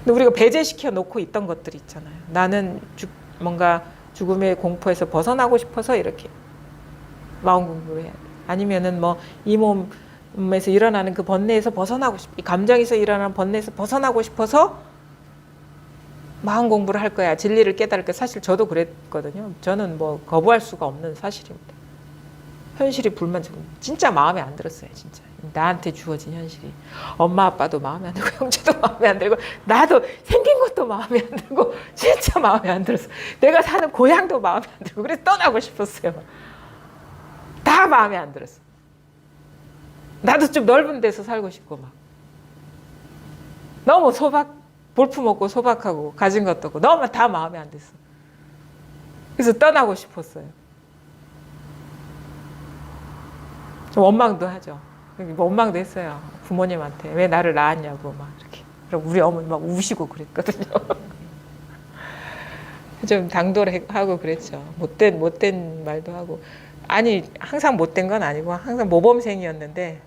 근데 우리가 배제시켜 놓고 있던 것들이 있잖아요. 나는 뭔가 죽음의 공포에서 벗어나고 싶어서 이렇게 마음 공부를 해야 돼. 아니면은 뭐 이 몸에서 일어나는 그 번뇌에서 벗어나고 이 감정에서 일어나는 번뇌에서 벗어나고 싶어서 마음 공부를 할 거야. 진리를 깨달을 거야. 사실 저도 그랬거든요. 저는 뭐 거부할 수가 없는 사실입니다. 현실이 불만족. 진짜 마음에 안 들었어요. 진짜. 나한테 주어진 현실이. 엄마 아빠도 마음에 안 들고 형제도 마음에 안 들고 나도 생긴 것도 마음에 안 들고 진짜 마음에 안 들었어. 내가 사는 고향도 마음에 안 들고 그래서 떠나고 싶었어요. 다 마음에 안 들었어. 나도 좀 넓은 데서 살고 싶고 막. 너무 볼품없고 소박하고 가진 것도 없고 너무 다 마음에 안 됐어. 그래서 떠나고 싶었어요. 좀 원망도 하죠. 원망도 했어요. 부모님한테 왜 나를 낳았냐고 막 이렇게. 그럼 우리 어머니 막 우시고 그랬거든요. 좀 당돌하고 그랬죠. 못된 말도 하고. 아니, 항상 못된 건 아니고, 항상 모범생이었는데,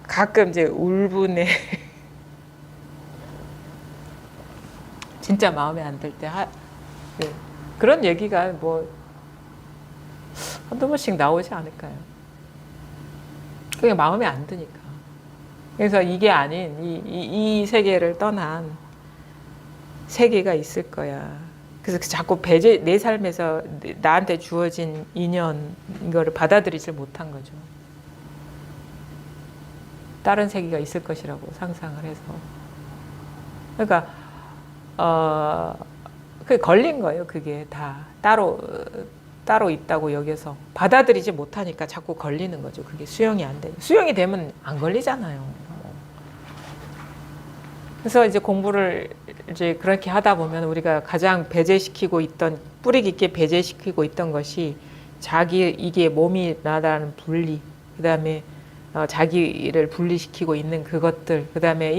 가끔 이제 울분에, 진짜 마음에 안 들 때, 네. 그런 얘기가 뭐, 한두 번씩 나오지 않을까요? 그게 마음에 안 드니까. 그래서 이게 아닌, 이 세계를 떠난 세계가 있을 거야. 그래서 자꾸 내 삶에서 나한테 주어진 인연, 이거를 받아들이질 못한 거죠. 다른 세계가 있을 것이라고 상상을 해서. 그러니까, 그게 걸린 거예요. 그게 다. 따로 있다고 여기서. 받아들이지 못하니까 자꾸 걸리는 거죠. 그게 수용이 안 돼요. 수용이 되면 안 걸리잖아요. 그래서 이제 공부를 이제 그렇게 하다 보면 우리가 가장 배제시키고 있던, 뿌리 깊게 배제시키고 있던 것이 이게 몸이 나라는 분리, 그 다음에 자기를 분리시키고 있는 그것들, 그 다음에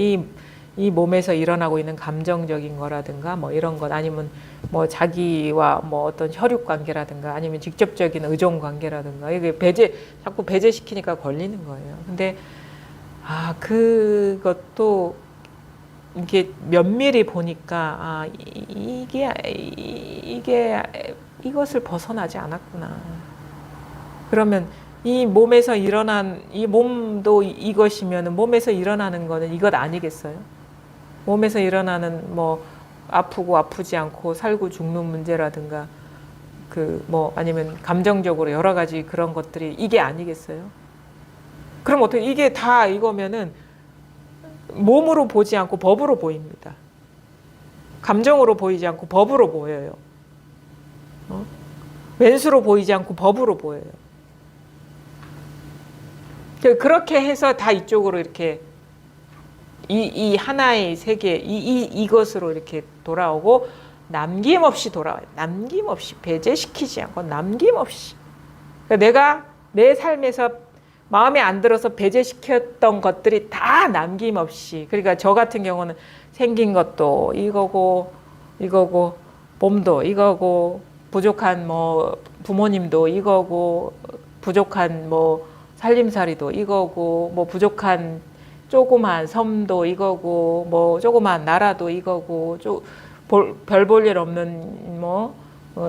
이 몸에서 일어나고 있는 감정적인 거라든가 뭐 이런 것, 아니면 뭐 자기와 뭐 어떤 혈육 관계라든가 아니면 직접적인 의존 관계라든가, 이게 자꾸 배제시키니까 걸리는 거예요. 근데 그것도 이게 면밀히 보니까 이것을 벗어나지 않았구나. 그러면 이 몸에서 일어난, 이 몸도 이것이면 몸에서 일어나는 거는 이것 아니겠어요? 몸에서 일어나는 뭐 아프고 아프지 않고 살고 죽는 문제라든가 아니면 감정적으로 여러 가지 그런 것들이 이게 아니겠어요? 그럼 어떻게 이게 다 이거면은 몸으로 보지 않고 법으로 보입니다. 감정으로 보이지 않고 법으로 보여요. 왼수로 보이지 않고 법으로 보여요. 그렇게 해서 다 이쪽으로 이렇게 이 하나의 세계, 이것으로 이렇게 돌아오고 남김없이 돌아와요. 남김없이 배제시키지 않고 남김없이. 그러니까 내가 내 삶에서 마음에 안 들어서 배제시켰던 것들이 다 남김없이. 그러니까 저 같은 경우는 생긴 것도 이거고 몸도 이거고 부족한 뭐 부모님도 이거고 부족한 뭐 살림살이도 이거고 뭐 부족한 조그만 섬도 이거고 뭐 조그만 나라도 이거고 별 볼 일 없는 뭐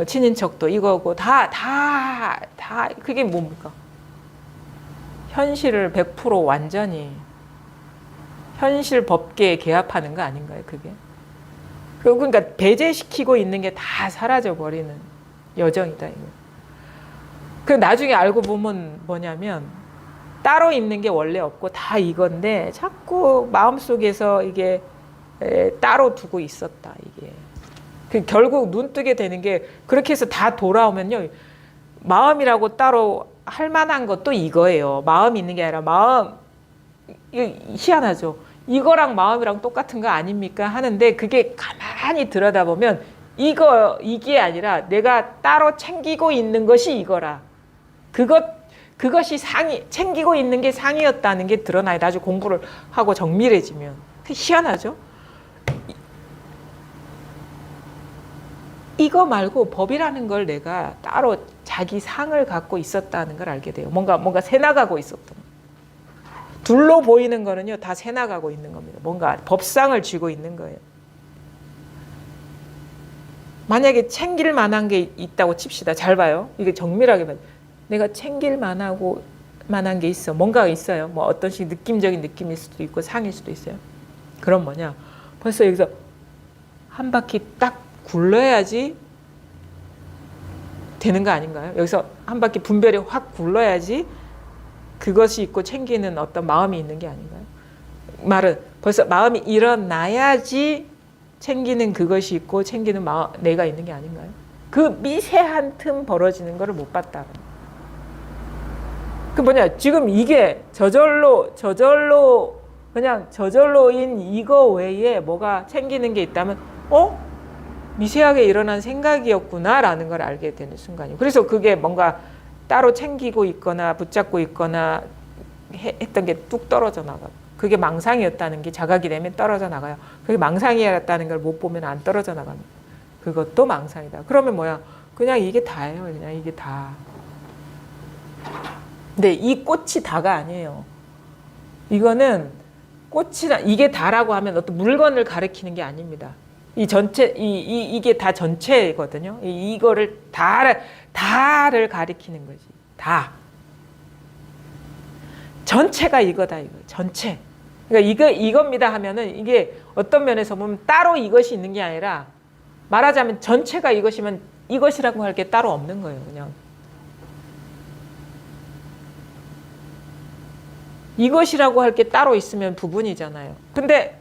친인척도 이거고 다 그게 뭡니까? 현실을 100% 완전히 현실 법계에 개합하는 거 아닌가요, 그게? 그러니까 배제시키고 있는 게 다 사라져 버리는 여정이다 이거. 그 나중에 알고 보면 뭐냐면 따로 있는 게 원래 없고 다 이건데 자꾸 마음속에서 이게 따로 두고 있었다 이게. 결국 눈 뜨게 되는 게 그렇게 해서 다 돌아오면요. 마음이라고 따로 할 만한 것도 이거예요. 마음이 있는 게 아니라 희한하죠. 이거랑 마음이랑 똑같은 거 아닙니까? 하는데 그게 가만히 들여다보면 이게 아니라 내가 따로 챙기고 있는 것이 이거라. 그것이 챙기고 있는 게 상이었다는 게 드러나요. 나중에 공부를 하고 정밀해지면. 희한하죠? 이거 말고 법이라는 걸 내가 따로 자기 상을 갖고 있었다는 걸 알게 돼요. 뭔가 새나가고 있었던. 둘로 보이는 거는요, 다 새나가고 있는 겁니다. 뭔가 법상을 쥐고 있는 거예요. 만약에 챙길 만한 게 있다고 칩시다. 잘 봐요. 이게 정밀하게 봐요. 내가 챙길 만한 게 있어. 뭔가가 있어요. 뭐 어떤 식 느낌적인 느낌일 수도 있고 상일 수도 있어요. 그럼 뭐냐? 벌써 여기서 한 바퀴 딱 굴러야지 되는 거 아닌가요? 여기서 한 바퀴 분별이 확 굴러야지 그것이 있고 챙기는 어떤 마음이 있는 게 아닌가요? 말은 벌써 마음이 일어나야지 챙기는 그것이 있고 챙기는 내가 있는 게 아닌가요? 그 미세한 틈 벌어지는 거를 못 봤다. 그 뭐냐? 지금 이게 저절로 그냥 저절로인 이거 외에 뭐가 챙기는 게 있다면 미세하게 일어난 생각이었구나라는 걸 알게 되는 순간이에요. 그래서 그게 뭔가 따로 챙기고 있거나 붙잡고 있거나 했던 게 뚝 떨어져 나가요. 그게 망상이었다는 게 자각이 되면 떨어져 나가요. 그게 망상이었다는 걸 못 보면 안 떨어져 나갑니다. 그것도 망상이다. 그러면 뭐야? 그냥 이게 다예요. 그냥 이게 다. 근데 이 꽃이 다가 아니에요. 이거는 꽃이라 이게 다라고 하면 어떤 물건을 가리키는 게 아닙니다. 이 전체 이게 다 전체거든요. 이거를 다를 가리키는 거지. 다. 전체가 이거다 이거. 전체. 그러니까 이겁니다 하면은 이게 어떤 면에서 보면 따로 이것이 있는 게 아니라 말하자면 전체가 이것이면 이것이라고 할 게 따로 없는 거예요. 그냥. 이것이라고 할 게 따로 있으면 부분이잖아요. 근데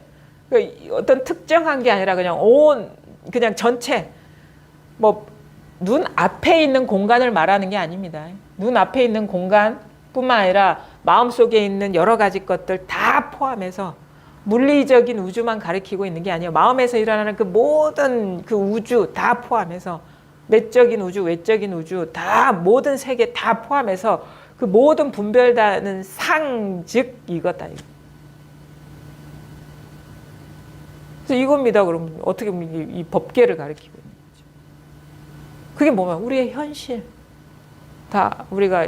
어떤 특정한 게 아니라 그냥 그냥 전체, 뭐, 눈 앞에 있는 공간을 말하는 게 아닙니다. 눈 앞에 있는 공간뿐만 아니라 마음속에 있는 여러 가지 것들 다 포함해서 물리적인 우주만 가리키고 있는 게 아니에요. 마음에서 일어나는 그 모든 그 우주 다 포함해서 내적인 우주, 외적인 우주 다 모든 세계 다 포함해서 그 모든 분별되는 상, 즉 이거다. 이거. 그래서 이겁니다. 그러면 어떻게 보면 이 법계를 가리키고 있는 거죠. 그게 뭐면 우리의 현실. 다 우리가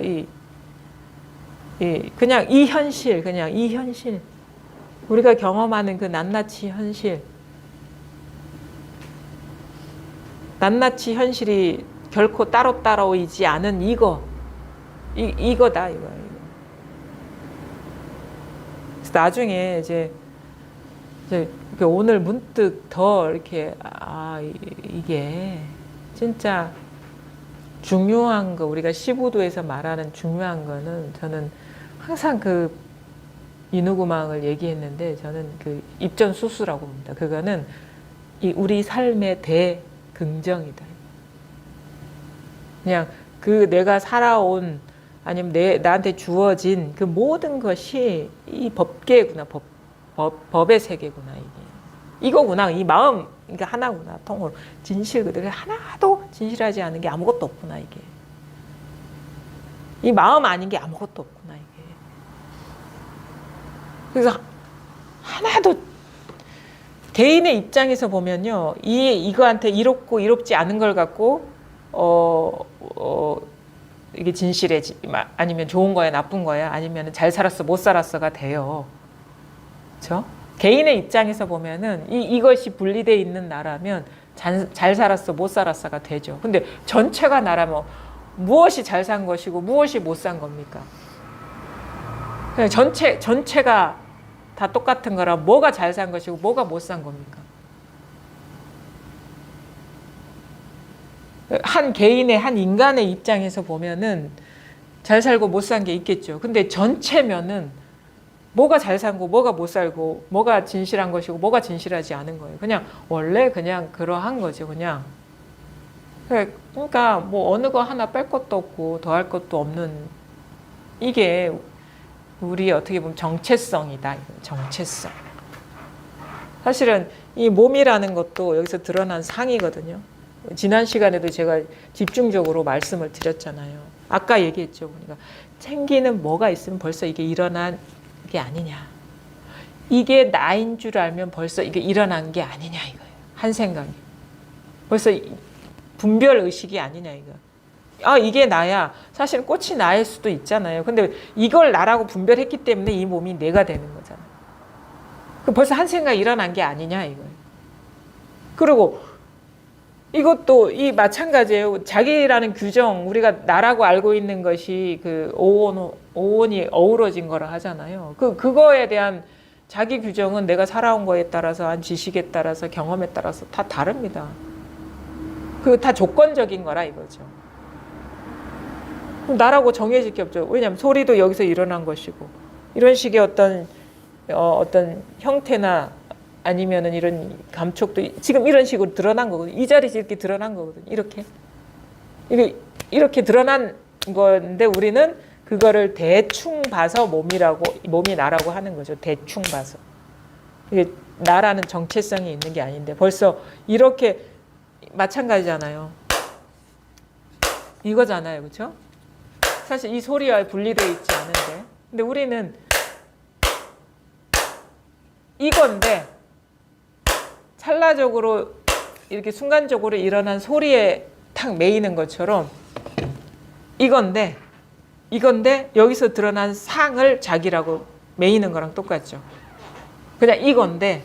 그냥 이 현실, 그냥 이 현실. 우리가 경험하는 그 낱낱이 현실. 낱낱이 현실이 결코 따로따로이지 않은 이거다, 이거. 그래서 나중에 이제 오늘 문득 더 이렇게, 이게 진짜 중요한 거, 우리가 시부도에서 말하는 중요한 거는 저는 항상 그 이누구망을 얘기했는데 저는 그 입전수수라고 봅니다. 그거는 우리 삶의 대긍정이다. 그냥 그 내가 살아온 아니면 나한테 주어진 그 모든 것이 이 법계구나, 법의 세계구나, 이거구나, 이 마음, 이게 하나구나, 통으로. 진실 그대로 하나도 진실하지 않은 게 아무것도 없구나, 이게. 이 마음 아닌 게 아무것도 없구나, 이게. 그래서 하나도 개인의 입장에서 보면요, 이거한테 이롭고 이롭지 않은 걸 갖고, 이게 진실의 아니면 좋은 거야 나쁜 거야 아니면 잘 살았어 못 살았어가 돼요. 그렇죠? 개인의 입장에서 보면은 이것이 분리되어 있는 나라면 잘 살았어 못 살았어가 되죠. 근데 전체가 나라면 무엇이 잘 산 것이고 무엇이 못 산 겁니까? 그냥 전체가 다 똑같은 거라 뭐가 잘 산 것이고 뭐가 못 산 겁니까? 한 개인의 한 인간의 입장에서 보면은 잘 살고 못 산 게 있겠죠. 근데 전체면은 뭐가 잘 살고 뭐가 못 살고 뭐가 진실한 것이고 뭐가 진실하지 않은 거예요. 그냥 원래 그냥 그러한 거죠. 그냥. 그러니까 뭐 어느 거 하나 뺄 것도 없고 더할 것도 없는 이게 우리 어떻게 보면 정체성이다. 정체성. 사실은 이 몸이라는 것도 여기서 드러난 상이거든요. 지난 시간에도 제가 집중적으로 말씀을 드렸잖아요. 아까 얘기했죠. 그러니까 챙기는 뭐가 있으면 벌써 이게 일어난 게 아니냐. 이게 나인 줄 알면 벌써 이게 일어난 게 아니냐 이거예요. 한 생각이. 벌써 분별 의식이 아니냐 이거. 이게 나야. 사실 꽃이 나일 수도 있잖아요. 근데 이걸 나라고 분별했기 때문에 이 몸이 내가 되는 거잖아요. 벌써 한 생각이 일어난 게 아니냐 이거예요. 그리고 이것도 마찬가지예요. 자기라는 규정, 우리가 나라고 알고 있는 것이 그 오온이 어우러진 거라 하잖아요. 그거에 대한 자기 규정은 내가 살아온 거에 따라서, 한 지식에 따라서, 경험에 따라서 다 다릅니다. 그거 다 조건적인 거라 이거죠. 나라고 정해질 게 없죠. 왜냐하면 소리도 여기서 일어난 것이고, 이런 식의 어떤 형태나 아니면은 이런 감촉도 지금 이런 식으로 드러난 거거든요. 이 자리에서 이렇게 드러난 거거든요. 이렇게 드러난 건데 우리는 그거를 대충 봐서 몸이 나라고 하는 거죠. 대충 봐서. 이게 나라는 정체성이 있는 게 아닌데 벌써 이렇게 마찬가지잖아요. 이거잖아요. 그렇죠? 사실 이 소리와 분리되어 있지 않은데. 근데 우리는 이건데 찰나적으로 이렇게 순간적으로 일어난 소리에 탁 매이는 것처럼 이건데 여기서 드러난 상을 자기라고 매이는 거랑 똑같죠. 그냥 이건데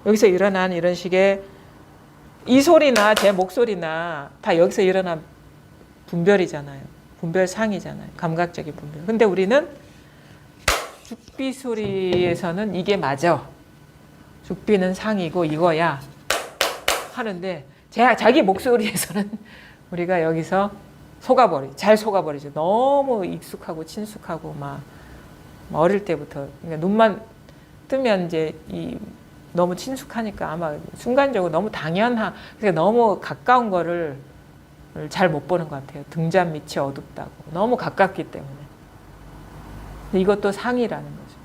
여기서 일어난 이런 식의 이 소리나 제 목소리나 다 여기서 일어난 분별이잖아요. 분별상이잖아요. 감각적인 분별. 근데 우리는 죽비 소리에서는 이게 맞아. 죽비는 상이고 이거야 하는데 자기 목소리에서는 우리가 여기서 잘 속아버리죠. 너무 익숙하고 친숙하고 막 어릴 때부터 그러니까 눈만 뜨면 이제 너무 친숙하니까 아마 순간적으로 너무 그러니까 너무 가까운 거를 잘 못 보는 것 같아요. 등잔 밑이 어둡다고. 너무 가깝기 때문에. 이것도 상이라는 거죠.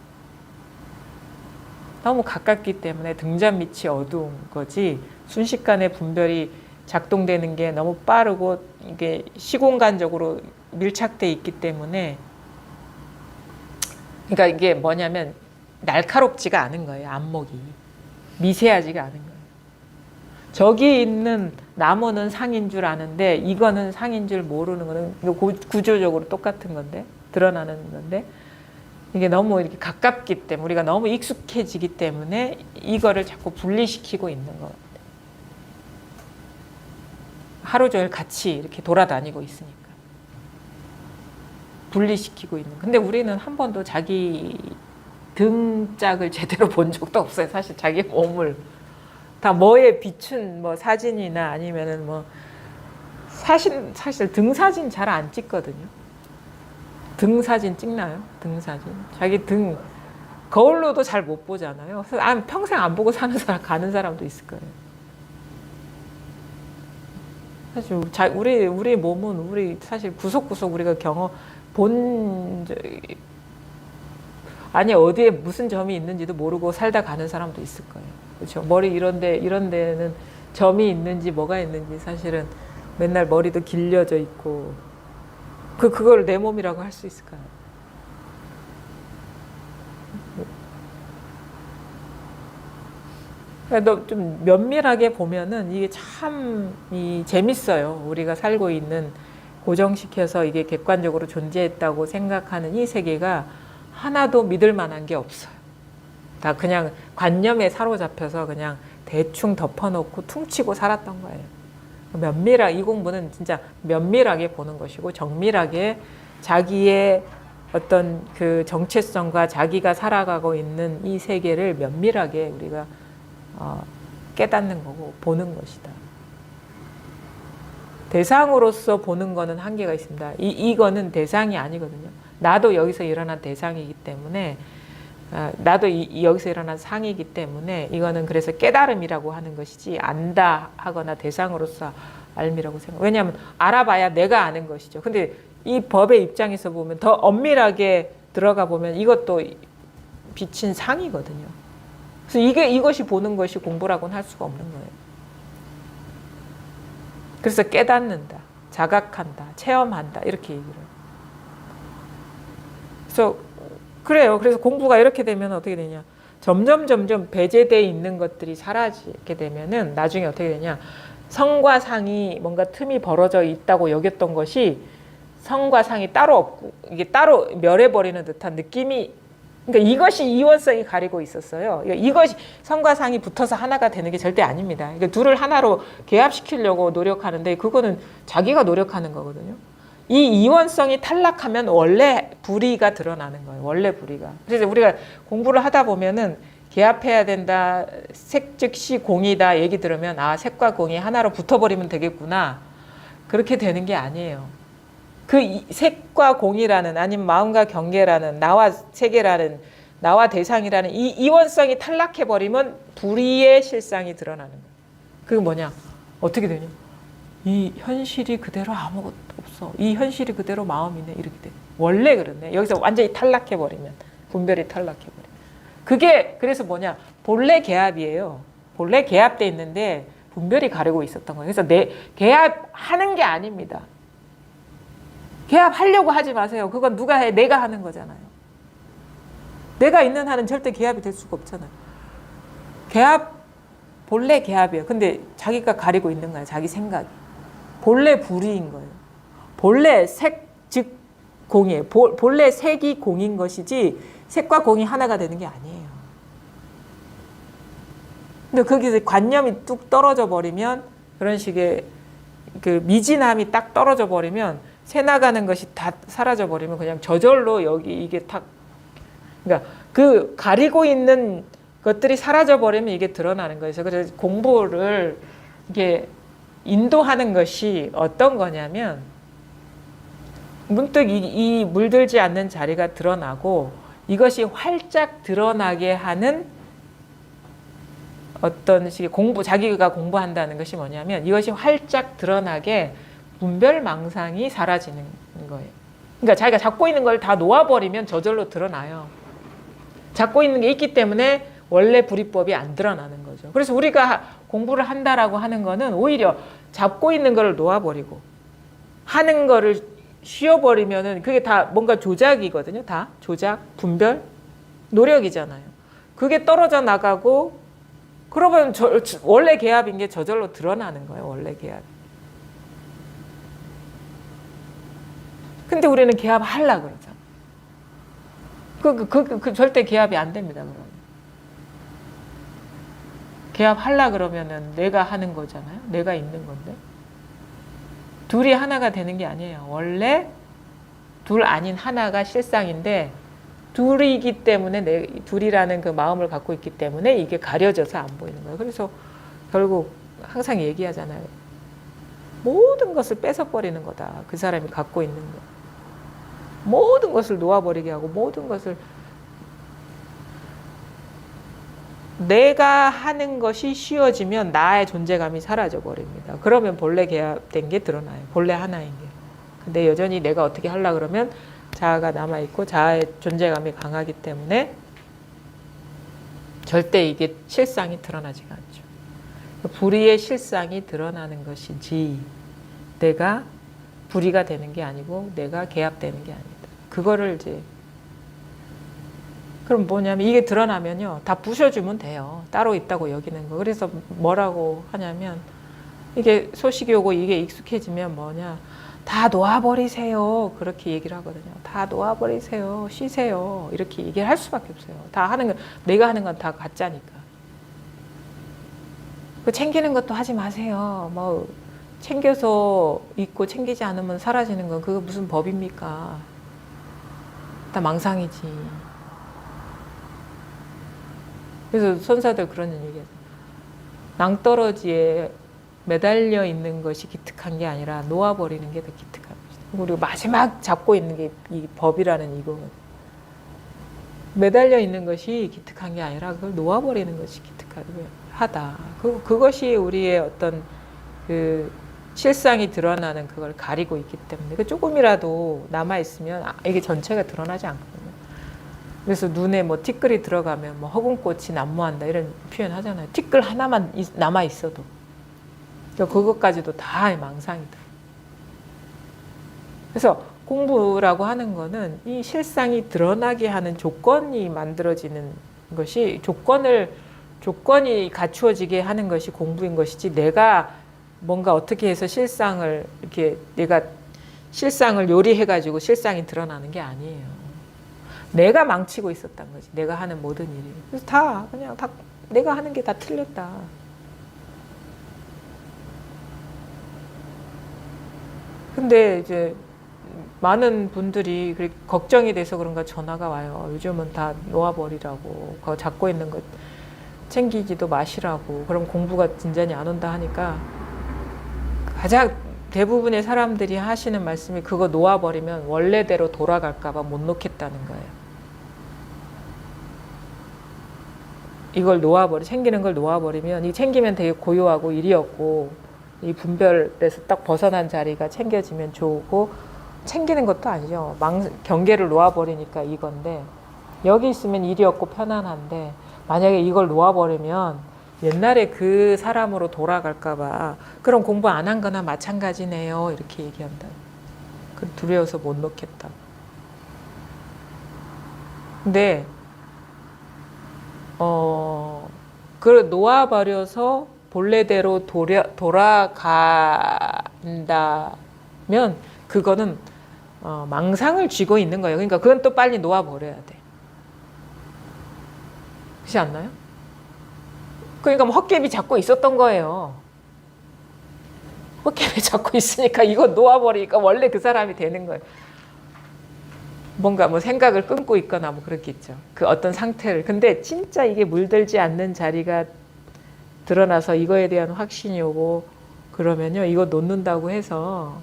너무 가깝기 때문에 등잔 밑이 어두운 거지 순식간에 분별이 작동되는 게 너무 빠르고 이게 시공간적으로 밀착돼 있기 때문에 그러니까 이게 뭐냐면 날카롭지가 않은 거예요. 안목이. 미세하지가 않은 거예요. 저기 있는 나무는 상인 줄 아는데 이거는 상인 줄 모르는 거는 구조적으로 똑같은 건데 드러나는 건데 이게 너무 이렇게 가깝기 때문에 우리가 너무 익숙해지기 때문에 이거를 자꾸 분리시키고 있는 것 같아요. 하루 종일 같이 이렇게 돌아다니고 있으니까 분리시키고 있는. 근데 우리는 한 번도 자기 등짝을 제대로 본 적도 없어요. 사실 자기 몸을 다 뭐에 비춘 뭐 사진이나 아니면은 뭐 사실 등 사진 잘 안 찍거든요. 등 사진 찍나요? 등 사진. 자기 등 거울로도 잘 못 보잖아요. 그래서 평생 안 보고 가는 사람도 있을 거예요. 사실 우리 몸은 우리 사실 구석구석 우리가 아니 어디에 무슨 점이 있는지도 모르고 살다 가는 사람도 있을 거예요. 그렇죠? 머리 이런 데는 점이 있는지 뭐가 있는지 사실은 맨날 머리도 길려져 있고 그걸 내 몸이라고 할 수 있을까요? 그러니까 좀 면밀하게 보면은 이게 참 재밌어요. 우리가 살고 있는 고정시켜서 이게 객관적으로 존재했다고 생각하는 이 세계가 하나도 믿을 만한 게 없어요. 다 그냥 관념에 사로잡혀서 그냥 대충 덮어놓고 퉁치고 살았던 거예요. 이 공부는 진짜 면밀하게 보는 것이고 정밀하게 자기의 어떤 그 정체성과 자기가 살아가고 있는 이 세계를 면밀하게 우리가 깨닫는 거고 보는 것이다. 대상으로서 보는 거는 한계가 있습니다. 이거는 대상이 아니거든요. 나도 여기서 일어난 대상이기 때문에 나도 여기서 일어난 상이기 때문에 이거는 그래서 깨달음이라고 하는 것이지 안다 하거나 대상으로서 알미라고 생각. 왜냐하면 알아봐야 내가 아는 것이죠. 근데 이 법의 입장에서 보면 더 엄밀하게 들어가 보면 이것도 비친 상이거든요. 그래서 이것이 보는 것이 공부라고는 할 수가 없는 거예요. 그래서 깨닫는다, 자각한다, 체험한다 이렇게 얘기를 해요. 그래서 그래요. 그래서 공부가 이렇게 되면 어떻게 되냐? 점점 배제되어 있는 것들이 사라지게 되면은 나중에 어떻게 되냐? 성과 상이 뭔가 틈이 벌어져 있다고 여겼던 것이 성과 상이 따로 없고 이게 따로 멸해버리는 듯한 느낌이. 그러니까 이것이 이원성이 가리고 있었어요. 이것이 성과 상이 붙어서 하나가 되는 게 절대 아닙니다. 그러니까 둘을 하나로 개합시키려고 노력하는데 그거는 자기가 노력하는 거거든요. 이 이원성이 탈락하면 원래 불의가 드러나는 거예요. 원래 불의가. 그래서 우리가 공부를 하다 보면은 개합해야 된다. 색 즉시 공이다 얘기 들으면 색과 공이 하나로 붙어버리면 되겠구나. 그렇게 되는 게 아니에요. 그 색과 공이라는 아니면 마음과 경계라는 나와 세계라는 나와 대상이라는 이 이원성이 탈락해버리면 불의의 실상이 드러나는 거예요. 그게 뭐냐? 어떻게 되냐? 이 현실이 그대로 아무것도 없어. 이 현실이 그대로 마음이네. 이렇게 돼. 원래 그렇네. 여기서 완전히 탈락해버리면 분별이 탈락해버리면. 그게 그래서 뭐냐? 본래 개합이에요. 본래 개합돼 있는데 분별이 가리고 있었던 거예요. 그래서 개합하는 게 아닙니다. 개합하려고 하지 마세요. 그건 누가 해? 내가 하는 거잖아요. 내가 있는 한은 절대 개합이 될 수가 없잖아요. 본래 개합이에요. 근데 자기가 가리고 있는 거야. 자기 생각이. 본래 불이인 거예요. 본래 색, 즉 공이에요. 본래 색이 공인 것이지 색과 공이 하나가 되는 게 아니에요. 근데 거기서 관념이 뚝 떨어져 버리면 그런 식의 그 미진함이 딱 떨어져 버리면 새 나가는 것이 다 사라져 버리면 그냥 저절로 여기 이게 탁 그러니까 그 가리고 있는 것들이 사라져 버리면 이게 드러나는 거예요. 그래서 공부를 이게 인도하는 것이 어떤 거냐면 문득 이 물들지 않는 자리가 드러나고 이것이 활짝 드러나게 하는 어떤 식의 공부, 자기가 공부한다는 것이 뭐냐면 이것이 활짝 드러나게 분별망상이 사라지는 거예요. 그러니까 자기가 잡고 있는 걸 다 놓아버리면 저절로 드러나요. 잡고 있는 게 있기 때문에 원래 불이법이 안 드러나는 거죠. 그래서 우리가 공부를 한다라고 하는 거는 오히려 잡고 있는 걸 놓아버리고 하는 거를 쉬어버리면은 그게 다 뭔가 조작이거든요. 다 조작, 분별, 노력이잖아요. 그게 떨어져 나가고 그러면 원래 개합인 게 저절로 드러나는 거예요. 원래 개합. 근데 우리는 개합하려고 그러잖아. 절대 개합이 안 됩니다. 그러면. 개합하려고 그러면은 내가 하는 거잖아요. 내가 있는 건데. 둘이 하나가 되는 게 아니에요. 원래 둘 아닌 하나가 실상인데 둘이기 때문에 둘이라는 그 마음을 갖고 있기 때문에 이게 가려져서 안 보이는 거예요. 그래서 결국 항상 얘기하잖아요. 모든 것을 뺏어버리는 거다. 그 사람이 갖고 있는 거. 모든 것을 놓아버리게 하고 모든 것을 내가 하는 것이 쉬워지면 나의 존재감이 사라져 버립니다. 그러면 본래 개합된 게 드러나요. 본래 하나인 게. 근데 여전히 내가 어떻게 하려고 그러면 자아가 남아있고 자아의 존재감이 강하기 때문에 절대 이게 실상이 드러나지가 않죠. 불의의 실상이 드러나는 것이지 내가 불의가 되는 게 아니고 내가 개합되는 게 아니다. 그거를 이제 그럼 뭐냐면 이게 드러나면요 다 부셔주면 돼요. 따로 있다고 여기는 거. 그래서 뭐라고 하냐면 이게 소식이 오고 이게 익숙해지면 뭐냐 다 놓아버리세요. 그렇게 얘기를 하거든요. 다 놓아버리세요. 쉬세요. 이렇게 얘기를 할 수밖에 없어요. 다 하는 건 내가 하는 건 다 가짜니까. 그 챙기는 것도 하지 마세요. 뭐 챙겨서 있고 챙기지 않으면 사라지는 건 그거 무슨 법입니까? 다 망상이지. 그래서 선사들 그런 얘기해요. 낭떠러지에 매달려 있는 것이 기특한 게 아니라 놓아버리는 게 더 기특한 것이다. 그리고 마지막 잡고 있는 게 이 법이라는 이거거든요. 매달려 있는 것이 기특한 게 아니라 그걸 놓아버리는 것이 기특하다. 그것이 우리의 어떤 그 실상이 드러나는 그걸 가리고 있기 때문에 그 조금이라도 남아있으면 이게 전체가 드러나지 않거든요. 그래서 눈에 뭐 티끌이 들어가면 뭐 허공꽃이 난무한다 이런 표현 하잖아요. 티끌 하나만 남아있어도 그것까지도 다 망상이다. 그래서 공부라고 하는 거는 이 실상이 드러나게 하는 조건이 만들어지는 것이 조건이 갖추어지게 하는 것이 공부인 것이지 내가 뭔가 어떻게 해서 실상을 이렇게 내가 실상을 요리해가지고 실상이 드러나는 게 아니에요. 내가 망치고 있었단 거지. 내가 하는 모든 일이. 그래서 그냥 다 내가 하는 게 다 틀렸다. 근데 이제 많은 분들이 걱정이 돼서 그런가 전화가 와요. 요즘은 다 놓아버리라고. 그거 잡고 있는 것 챙기지도 마시라고. 그럼 공부가 진전이 안 온다 하니까 가장 대부분의 사람들이 하시는 말씀이 그거 놓아버리면 원래대로 돌아갈까 봐 못 놓겠다는 거예요. 이걸 챙기는 걸 놓아버리면 이 챙기면 되게 고요하고 일이 없고 이 분별에서 딱 벗어난 자리가 챙겨지면 좋고 챙기는 것도 아니죠. 경계를 놓아버리니까 이건데 여기 있으면 일이 없고 편안한데 만약에 이걸 놓아버리면 옛날에 그 사람으로 돌아갈까 봐 그럼 공부 안 한 거나 마찬가지네요. 이렇게 얘기한다. 두려워서 못 놓겠다. 근데 그 놓아버려서 본래대로 돌아간다면 그거는 망상을 쥐고 있는 거예요. 그러니까 그건 또 빨리 놓아버려야 돼. 그렇지 않나요? 그러니까 뭐 헛개비 잡고 있었던 거예요. 헛개비 잡고 있으니까 이거 놓아버리니까 원래 그 사람이 되는 거예요. 뭔가 뭐 생각을 끊고 있거나 뭐 그렇겠죠. 그 어떤 상태를. 근데 진짜 이게 물들지 않는 자리가 드러나서 이거에 대한 확신이 오고 그러면요. 이거 놓는다고 해서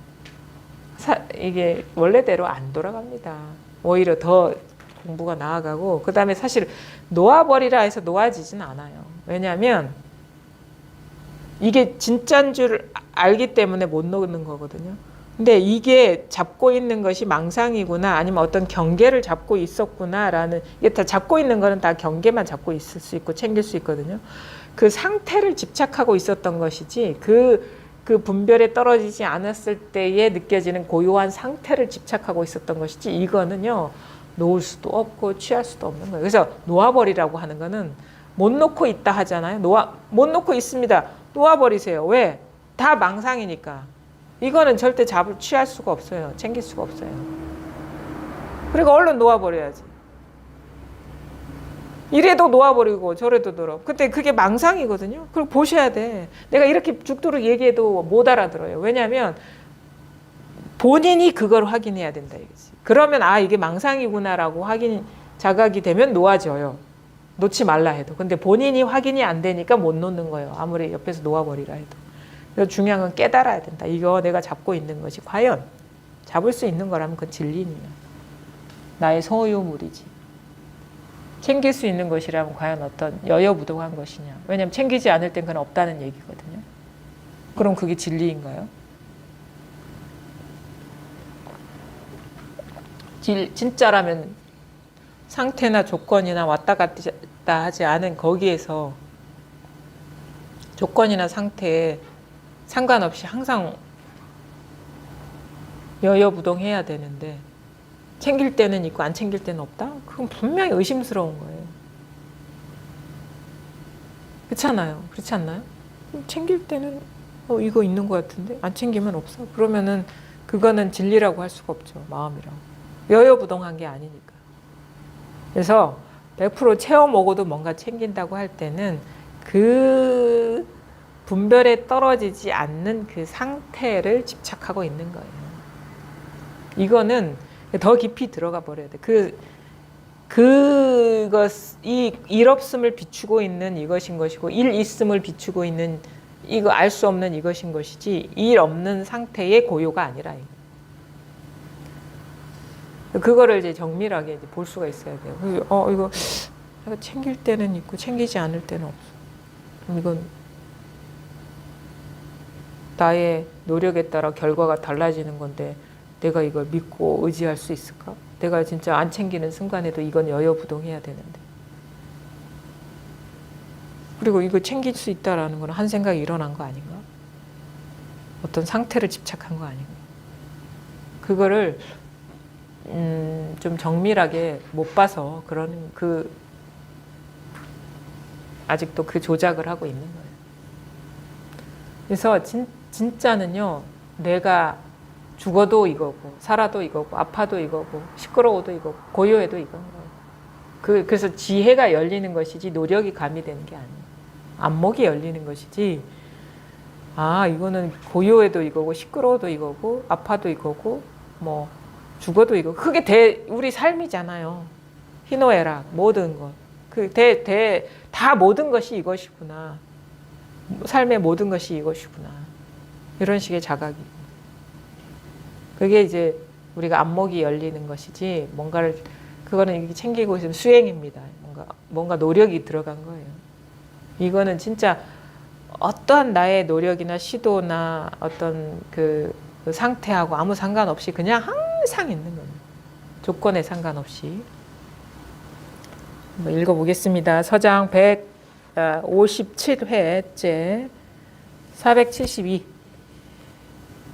이게 원래대로 안 돌아갑니다. 오히려 더 공부가 나아가고 그 다음에 사실 놓아버리라 해서 놓아지진 않아요. 왜냐하면 이게 진짜인 줄 알기 때문에 못 놓는 거거든요. 근데 이게 잡고 있는 것이 망상이구나 아니면 어떤 경계를 잡고 있었구나라는 이게 다 잡고 있는 거는 다 경계만 잡고 있을 수 있고 챙길 수 있거든요. 그 상태를 집착하고 있었던 것이지 그 분별에 떨어지지 않았을 때에 느껴지는 고요한 상태를 집착하고 있었던 것이지 이거는요. 놓을 수도 없고 취할 수도 없는 거예요. 그래서 놓아버리라고 하는 거는 못 놓고 있다 하잖아요. 못 놓고 있습니다. 놓아버리세요. 왜? 다 망상이니까. 이거는 절대 취할 수가 없어요. 챙길 수가 없어요. 그리고 얼른 놓아버려야지. 이래도 놓아버리고 저래도 놓아. 근데 그게 망상이거든요. 그걸 보셔야 돼. 내가 이렇게 죽도록 얘기해도 못 알아들어요. 왜냐하면 본인이 그걸 확인해야 된다 이거지. 그러면 이게 망상이구나라고 자각이 되면 놓아져요. 놓지 말라 해도. 근데 본인이 확인이 안 되니까 못 놓는 거예요. 아무리 옆에서 놓아버리라 해도. 그래서 중요한 건 깨달아야 된다. 이거 내가 잡고 있는 것이 과연 잡을 수 있는 거라면 그건 진리니요. 나의 소유물이지. 챙길 수 있는 것이라면 과연 어떤 여여부동한 것이냐. 왜냐하면 챙기지 않을 땐 그건 없다는 얘기거든요. 그럼 그게 진리인가요? 진짜라면 상태나 조건이나 왔다 갔다 하지 않은 거기에서 조건이나 상태에 상관없이 항상 여여부동해야 되는데 챙길 때는 있고 안 챙길 때는 없다? 그건 분명히 의심스러운 거예요. 그렇잖아요. 그렇지 않나요? 챙길 때는 이거 있는 것 같은데 안 챙기면 없어. 그러면은 그거는 진리라고 할 수가 없죠. 마음이라고. 여여부동한 게 아니니까. 그래서 100% 체험 오고도 뭔가 챙긴다고 할 때는 그 분별에 떨어지지 않는 그 상태를 집착하고 있는 거예요. 이거는 더 깊이 들어가 버려야 돼. 이 없음을 비추고 있는 이것인 것이고 일 있음을 비추고 있는 이거 알 수 없는 이것인 것이지 일 없는 상태의 고요가 아니라 그거를 이제 정밀하게 이제 볼 수가 있어야 돼요. 이거 내가 챙길 때는 있고 챙기지 않을 때는 없어. 이건 나의 노력에 따라 결과가 달라지는 건데 내가 이걸 믿고 의지할 수 있을까? 내가 진짜 안 챙기는 순간에도 이건 여여부동해야 되는데. 그리고 이거 챙길 수 있다라는 건 한 생각이 일어난 거 아닌가? 어떤 상태를 집착한 거 아닌가? 그거를 좀 정밀하게 못 봐서 아직도 그 조작을 하고 있는 거예요. 그래서 진짜는요, 내가 죽어도 이거고, 살아도 이거고, 아파도 이거고, 시끄러워도 이거고, 고요해도 이건 거예요. 그래서 지혜가 열리는 것이지 노력이 가미되는 게 아니에요. 안목이 열리는 것이지, 이거는 고요해도 이거고, 시끄러워도 이거고, 아파도 이거고, 뭐, 죽어도 이거. 그게 우리 삶이잖아요. 희노애락, 모든 것. 다 모든 것이 이것이구나. 삶의 모든 것이 이것이구나. 이런 식의 자각이. 그게 이제 우리가 안목이 열리는 것이지, 그거는 이렇게 챙기고 있으면 수행입니다. 뭔가 노력이 들어간 거예요. 이거는 진짜 어떠한 나의 노력이나 시도나 어떤 그 상태하고 아무 상관없이 그냥 항상 있는 거예요. 조건에 상관없이. 한번 읽어보겠습니다. 서장 157회째 472.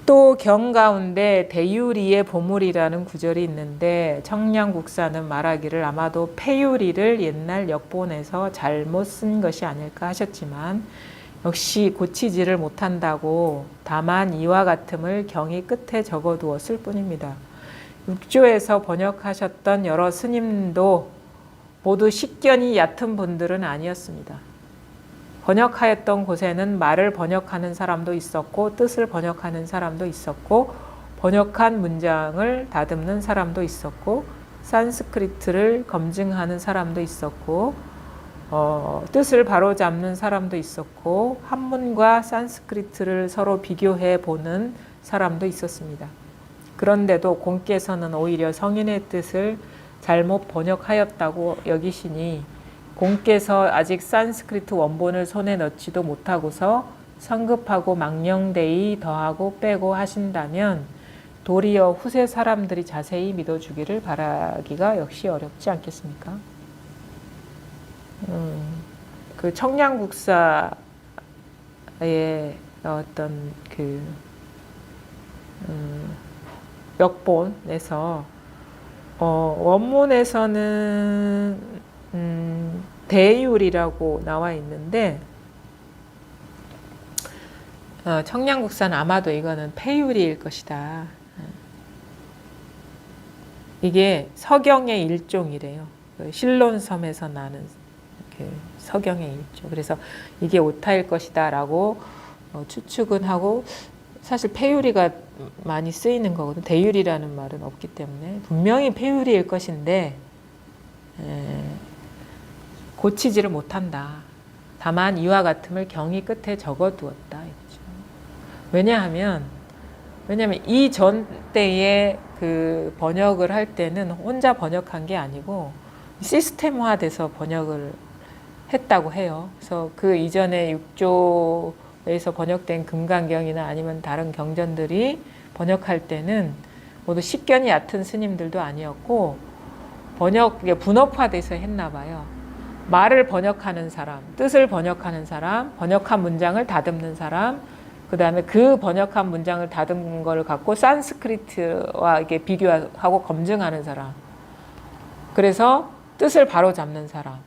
또 경 가운데 대유리의 보물이라는 구절이 있는데 청량국사는 말하기를 아마도 폐유리를 옛날 역본에서 잘못 쓴 것이 아닐까 하셨지만 역시 고치지를 못한다고 다만 이와 같음을 경이 끝에 적어두었을 뿐입니다. 육조에서 번역하셨던 여러 스님도 모두 식견이 얕은 분들은 아니었습니다. 번역하였던 곳에는 말을 번역하는 사람도 있었고 뜻을 번역하는 사람도 있었고 번역한 문장을 다듬는 사람도 있었고 산스크리트를 검증하는 사람도 있었고 뜻을 바로잡는 사람도 있었고 한문과 산스크리트를 서로 비교해 보는 사람도 있었습니다. 그런데도 공께서는 오히려 성인의 뜻을 잘못 번역하였다고 여기시니 공께서 아직 산스크리트 원본을 손에 넣지도 못하고서 성급하고 망령되이 더하고 빼고 하신다면 도리어 후세 사람들이 자세히 믿어주기를 바라기가 역시 어렵지 않겠습니까? 그 청량국사의 어떤 그 역본에서 원문에서는 대율이라고 나와 있는데 청량국사는 아마도 이거는 폐율일 것이다. 이게 서경의 일종이래요. 신론섬에서 나는 서경의 일종. 그래서 이게 오타일 것이다 라고 추측은 하고 사실 폐율이가 많이 쓰이는 거거든. 대율이라는 말은 없기 때문에 분명히 폐율이일 것인데 고치지를 못한다. 다만 이와 같음을 경이 끝에 적어두었다. 왜냐하면 이전 때에 그 번역을 할 때는 혼자 번역한 게 아니고 시스템화돼서 번역을 했다고 해요. 그래서 그 이전에 육조에서 번역된 금강경이나 아니면 다른 경전들이 번역할 때는 모두 식견이 얕은 스님들도 아니었고 분업화돼서 했나 봐요. 말을 번역하는 사람, 뜻을 번역하는 사람, 번역한 문장을 다듬는 사람, 그 다음에 그 번역한 문장을 다듬은 걸 갖고 산스크리트와 이게 비교하고 검증하는 사람. 그래서 뜻을 바로 잡는 사람.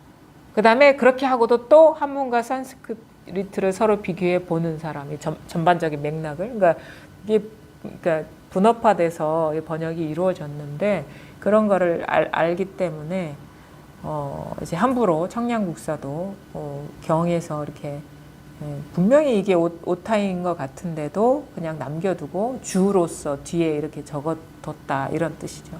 그 다음에 그렇게 하고도 또 한문과 산스크리트를 서로 비교해 보는 사람이 전반적인 맥락을. 그러니까 분업화돼서 번역이 이루어졌는데 그런 거를 알기 때문에 이제 함부로 청량국사도 경에서 이렇게 분명히 이게 오타인 것 같은데도 그냥 남겨두고 주로서 뒤에 이렇게 적어뒀다 이런 뜻이죠.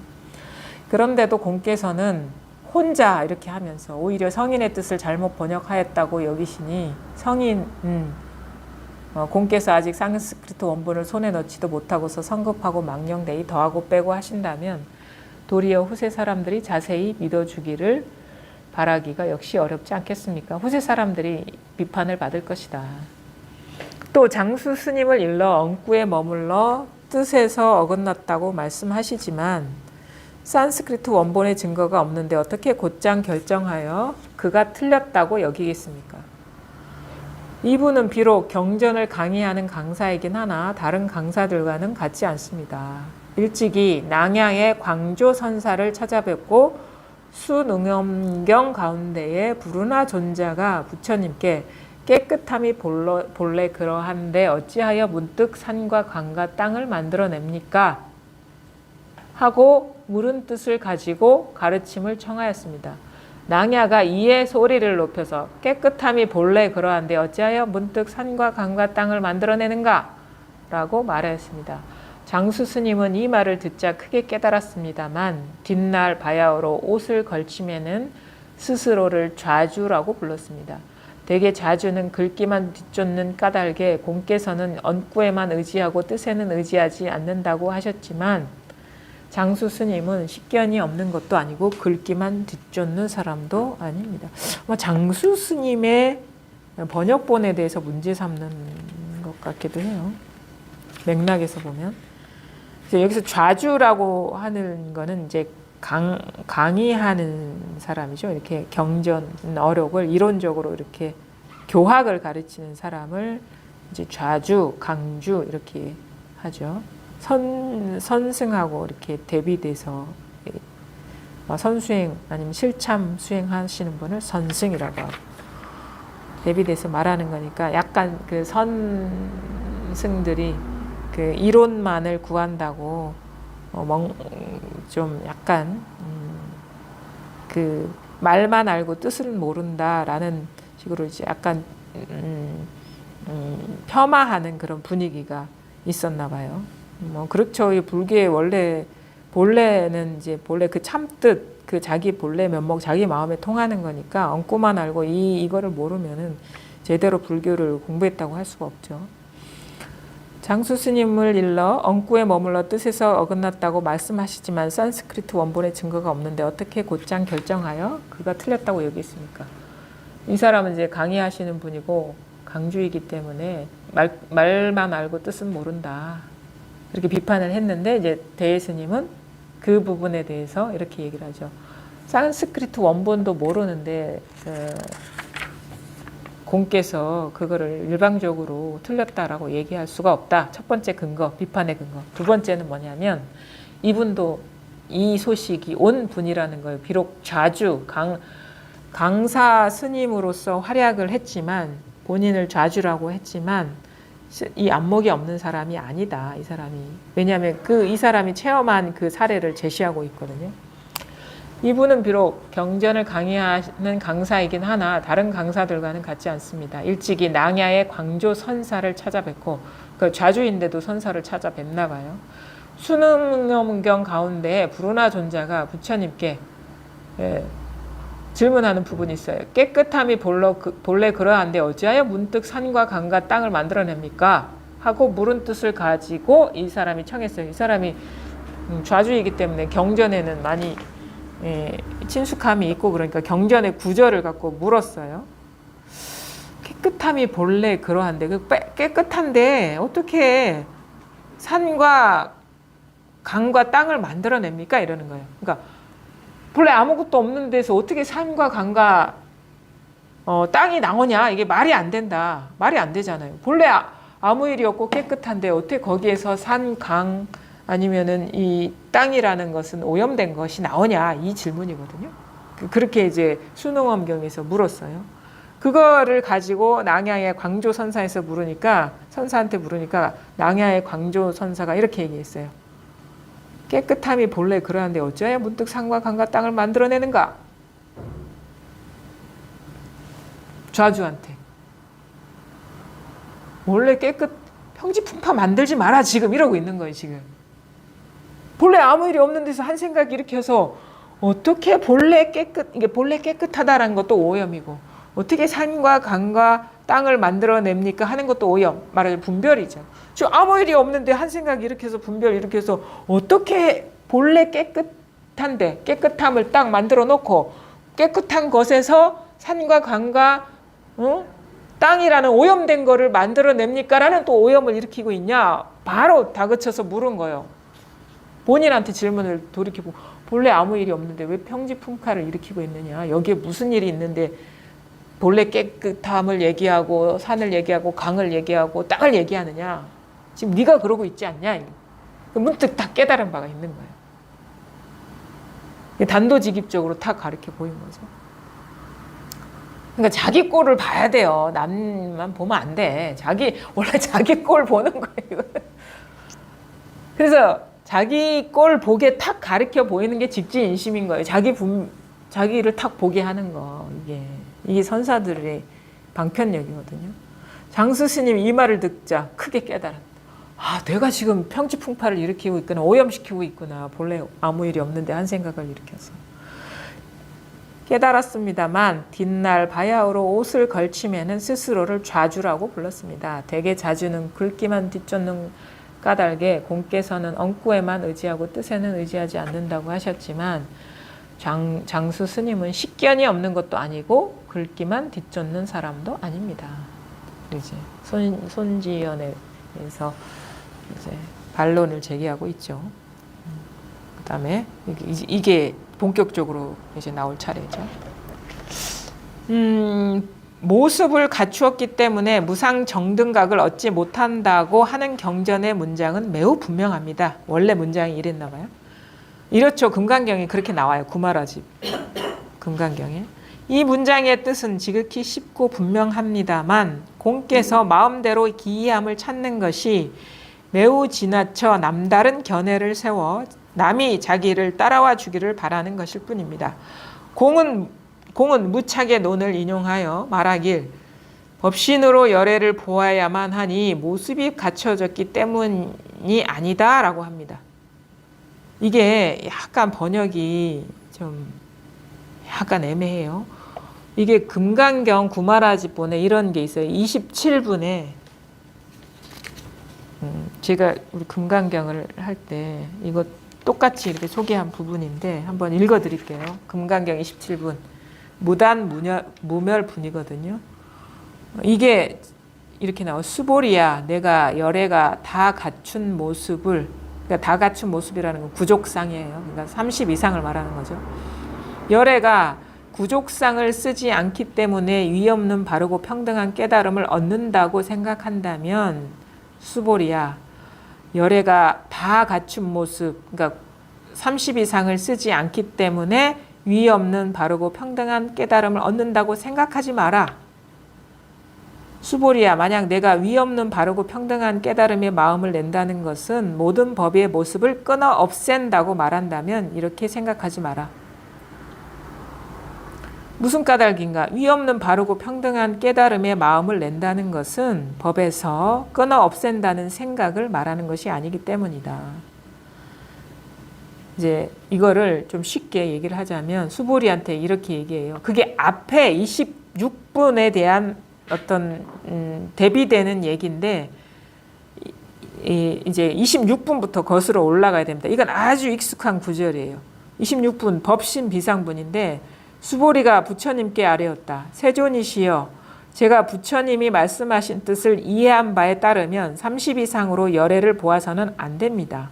그런데도 공께서는 혼자 이렇게 하면서 오히려 성인의 뜻을 잘못 번역하였다고 여기시니 공께서 아직 산스크리트 원본을 손에 넣지도 못하고서 성급하고 망령되이 더하고 빼고 하신다면 도리어 후세 사람들이 자세히 믿어주기를 바라기가 역시 어렵지 않겠습니까? 후세 사람들이 비판을 받을 것이다. 또 장수 스님을 일러 엉구에 머물러 뜻에서 어긋났다고 말씀하시지만 산스크리트 원본의 증거가 없는데 어떻게 곧장 결정하여 그가 틀렸다고 여기겠습니까? 이분은 비록 경전을 강의하는 강사이긴 하나 다른 강사들과는 같지 않습니다. 일찍이 낭양의 광조 선사를 찾아뵙고 수능엄경 가운데에 부르나 존자가 부처님께 깨끗함이 본래 그러한데 어찌하여 문득 산과 강과 땅을 만들어냅니까? 하고 물은 뜻을 가지고 가르침을 청하였습니다. 낭야가 이에 소리를 높여서 깨끗함이 본래 그러한데 어찌하여 문득 산과 강과 땅을 만들어내는가? 라고 말하였습니다. 장수 스님은 이 말을 듣자 크게 깨달았습니다만 뒷날 바야흐로 옷을 걸치면은 스스로를 좌주라고 불렀습니다. 대개 좌주는 긁기만 뒤쫓는 까닭에 공께서는 언구에만 의지하고 뜻에는 의지하지 않는다고 하셨지만 장수 스님은 식견이 없는 것도 아니고 긁기만 뒤쫓는 사람도 아닙니다. 장수 스님의 번역본에 대해서 문제 삼는 것 같기도 해요. 맥락에서 보면. 여기서 좌주라고 하는 거는 이제 강의하는 사람이죠. 이렇게 경전 어록을 이론적으로 이렇게 교학을 가르치는 사람을 이제 좌주, 강주 이렇게 하죠. 선승하고 이렇게 대비돼서 선수행 아니면 실참 수행하시는 분을 선승이라고 하고 대비돼서 말하는 거니까 약간 그 선승들이 그 이론만을 구한다고 좀 약간 그 말만 알고 뜻을 모른다라는 식으로 이제 약간 폄하하는 그런 분위기가 있었나 봐요. 뭐 그렇죠. 이 불교의 본래는 이제 본래 그 참뜻 그 자기 본래 면목 자기 마음에 통하는 거니까 엉꾸만 알고 이거를 모르면은 제대로 불교를 공부했다고 할 수가 없죠. 장수 스님을 일러 엉꾸에 머물러 뜻에서 어긋났다고 말씀하시지만 산스크리트 원본의 증거가 없는데 어떻게 곧장 결정하여 그가 틀렸다고 여기있습니까? 이 사람은 이제 강의하시는 분이고 강주이기 때문에 말만 알고 뜻은 모른다. 그렇게 비판을 했는데 이제 대예 스님은 그 부분에 대해서 이렇게 얘기를 하죠. 산스크리트 원본도 모르는데 공께서 그거를 일방적으로 틀렸다라고 얘기할 수가 없다. 첫 번째 근거, 비판의 근거. 두 번째는 뭐냐면 이분도 이 소식이 온 분이라는 거예요. 비록 좌주, 강사 스님으로서 활약을 했지만 본인을 좌주라고 했지만 이 안목이 없는 사람이 아니다. 이 사람이. 왜냐하면 이 사람이 체험한 그 사례를 제시하고 있거든요. 이분은 비록 경전을 강의하는 강사이긴 하나 다른 강사들과는 같지 않습니다. 일찍이 낭야의 광조 선사를 찾아뵙고 그 좌주인데도 선사를 찾아뵙나 봐요. 수능엄경 가운데 불운하 존자가 부처님께 질문하는 부분이 있어요. 깨끗함이 본래 그러한데 어찌하여 문득 산과 강과 땅을 만들어냅니까? 하고 물은 뜻을 가지고 이 사람이 청했어요. 이 사람이 좌주이기 때문에 경전에는 많이 친숙함이 있고 그러니까 경전의 구절을 갖고 물었어요. 깨끗함이 본래 그러한데 깨끗한데 어떻게 산과 강과 땅을 만들어냅니까? 이러는 거예요. 그러니까 본래 아무것도 없는 데서 어떻게 산과 강과 땅이 나오냐? 이게 말이 안 된다. 말이 안 되잖아요. 본래 아무 일이 없고 깨끗한데 어떻게 거기에서 산, 강 아니면은 이 땅이라는 것은 오염된 것이 나오냐? 이 질문이거든요. 그렇게 이제 수능엄경에서 물었어요. 그거를 가지고 낭야의 광조 선사에서 선사한테 물으니까 낭야의 광조 선사가 이렇게 얘기했어요. 깨끗함이 본래 그러한데 어찌하여 문득 산과 강과 땅을 만들어내는가? 좌주한테. 원래 평지풍파 만들지 마라 지금 이러고 있는 거예요 지금. 본래 아무 일이 없는 데서 한 생각 일으켜서 어떻게 이게 본래 깨끗하다라는 것도 오염이고 어떻게 산과 강과 땅을 만들어냅니까 하는 것도 오염. 말하자면 분별이죠. 지금 아무 일이 없는데 한 생각 일으켜서 분별 일으켜서 어떻게 본래 깨끗한데 깨끗함을 딱 만들어 놓고 깨끗한 것에서 산과 강과 땅이라는 오염된 거를 만들어냅니까? 라는 또 오염을 일으키고 있냐? 바로 다그쳐서 물은 거예요. 본인한테 질문을 돌이켜보고 본래 아무 일이 없는데 왜 평지풍파를 일으키고 있느냐? 여기에 무슨 일이 있는데 본래 깨끗함을 얘기하고 산을 얘기하고 강을 얘기하고 땅을 얘기하느냐? 지금 네가 그러고 있지 않냐? 문득 다 깨달은 바가 있는 거예요. 단도직입적으로 다 가르쳐 보인 거죠. 그러니까 자기 꼴을 봐야 돼요. 남만 보면 안 돼. 원래 자기 꼴 보는 거예요. 그래서 자기 꼴 보게 탁 가르쳐 보이는 게 직지인심인 거예요. 자기를 탁 보게 하는 거. 이게 선사들의 방편력이거든요. 장수 스님 이 말을 듣자 크게 깨달았다. 아, 내가 지금 평지풍파를 일으키고 있구나. 오염시키고 있구나. 본래 아무 일이 없는데 한 생각을 일으켜서. 깨달았습니다만 뒷날 바야흐로 옷을 걸치면은 스스로를 좌주라고 불렀습니다. 대개 좌주는 굵기만 뒤쫓는 까닭에 공께서는 엉꾸에만 의지하고 뜻에는 의지하지 않는다고 하셨지만 장수 스님은 식견이 없는 것도 아니고 굵기만 뒤쫓는 사람도 아닙니다. 이제 손지연에서 이제 반론을 제기하고 있죠. 그다음에 이게 본격적으로 이제 나올 차례죠. 모습을 갖추었기 때문에 무상정등각을 얻지 못한다고 하는 경전의 문장은 매우 분명합니다. 원래 문장이 이랬나 봐요. 이렇죠. 금강경에 그렇게 나와요. 구마라집 금강경에. 이 문장의 뜻은 지극히 쉽고 분명합니다만 공께서 마음대로 기이함을 찾는 것이 매우 지나쳐 남다른 견해를 세워 남이 자기를 따라와 주기를 바라는 것일 뿐입니다. 공은 무착의 논을 인용하여 말하길 법신으로 열애를 보아야만 하니 모습이 갖춰졌기 때문이 아니다 라고 합니다. 이게 약간 번역이 좀 약간 애매해요. 이게 금강경 구마라집본에 이런 게 있어요. 27분에 제가 우리 금강경을 할 때 이거 똑같이 이렇게 소개한 부분인데 한번 읽어 드릴게요. 금강경 27분. 무단 무멸분이거든요. 이게 이렇게 나와요. 수보리야, 내가 열애가 다 갖춘 모습을, 그러니까 다 갖춘 모습이라는 건 구족상이에요. 그러니까 30 이상을 말하는 거죠. 열애가 구족상을 쓰지 않기 때문에 위 없는 바르고 평등한 깨달음을 얻는다고 생각한다면 수보리야, 열애가 다 갖춘 모습, 그러니까 30 이상을 쓰지 않기 때문에 위 없는 바르고 평등한 깨달음을 얻는다고 생각하지 마라. 수보리야, 만약 내가 위 없는 바르고 평등한 깨달음의 마음을 낸다는 것은 모든 법의 모습을 끊어 없앤다고 말한다면 이렇게 생각하지 마라. 무슨 까닭인가? 위 없는 바르고 평등한 깨달음의 마음을 낸다는 것은 법에서 끊어 없앤다는 생각을 말하는 것이 아니기 때문이다. 이제 이거를 좀 쉽게 얘기를 하자면 수보리한테 이렇게 얘기해요. 그게 앞에 26분에 대한 어떤 대비되는 얘기인데 이제 26분부터 거슬러 올라가야 됩니다. 이건 아주 익숙한 구절이에요. 26분 법신 비상분인데 수보리가 부처님께 아뢰었다. 세존이시여, 제가 부처님이 말씀하신 뜻을 이해한 바에 따르면 30 이상으로 열애를 보아서는 안 됩니다.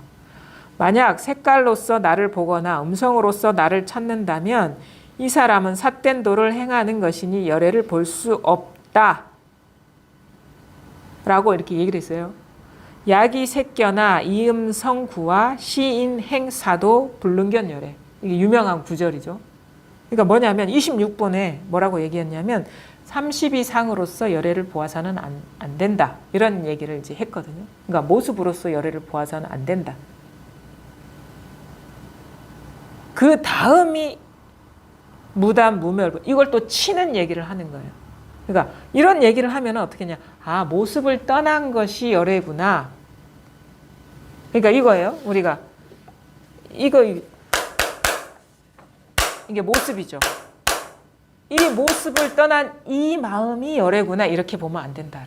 만약 색깔로서 나를 보거나 음성으로서 나를 찾는다면 이 사람은 삿된 도를 행하는 것이니 열애를 볼 수 없다 라고 이렇게 얘기를 했어요. 야기 색견나 이음성구와 시인행사도 불능견 열애. 이게 유명한 구절이죠. 그러니까 뭐냐면 26번에 뭐라고 얘기했냐면 30 이상으로서 열애를 보아서는 안 된다. 이런 얘기를 이제 했거든요. 그러니까 모습으로서 열애를 보아서는 안 된다. 그 다음이 무단 무멸, 이걸 또 치는 얘기를 하는 거예요. 그러니까 이런 얘기를 하면 어떻게 했냐? 아, 모습을 떠난 것이 열애구나. 그러니까 이거예요. 우리가 이게 모습이죠. 이 모습을 떠난 이 마음이 열애구나. 이렇게 보면 안 된다.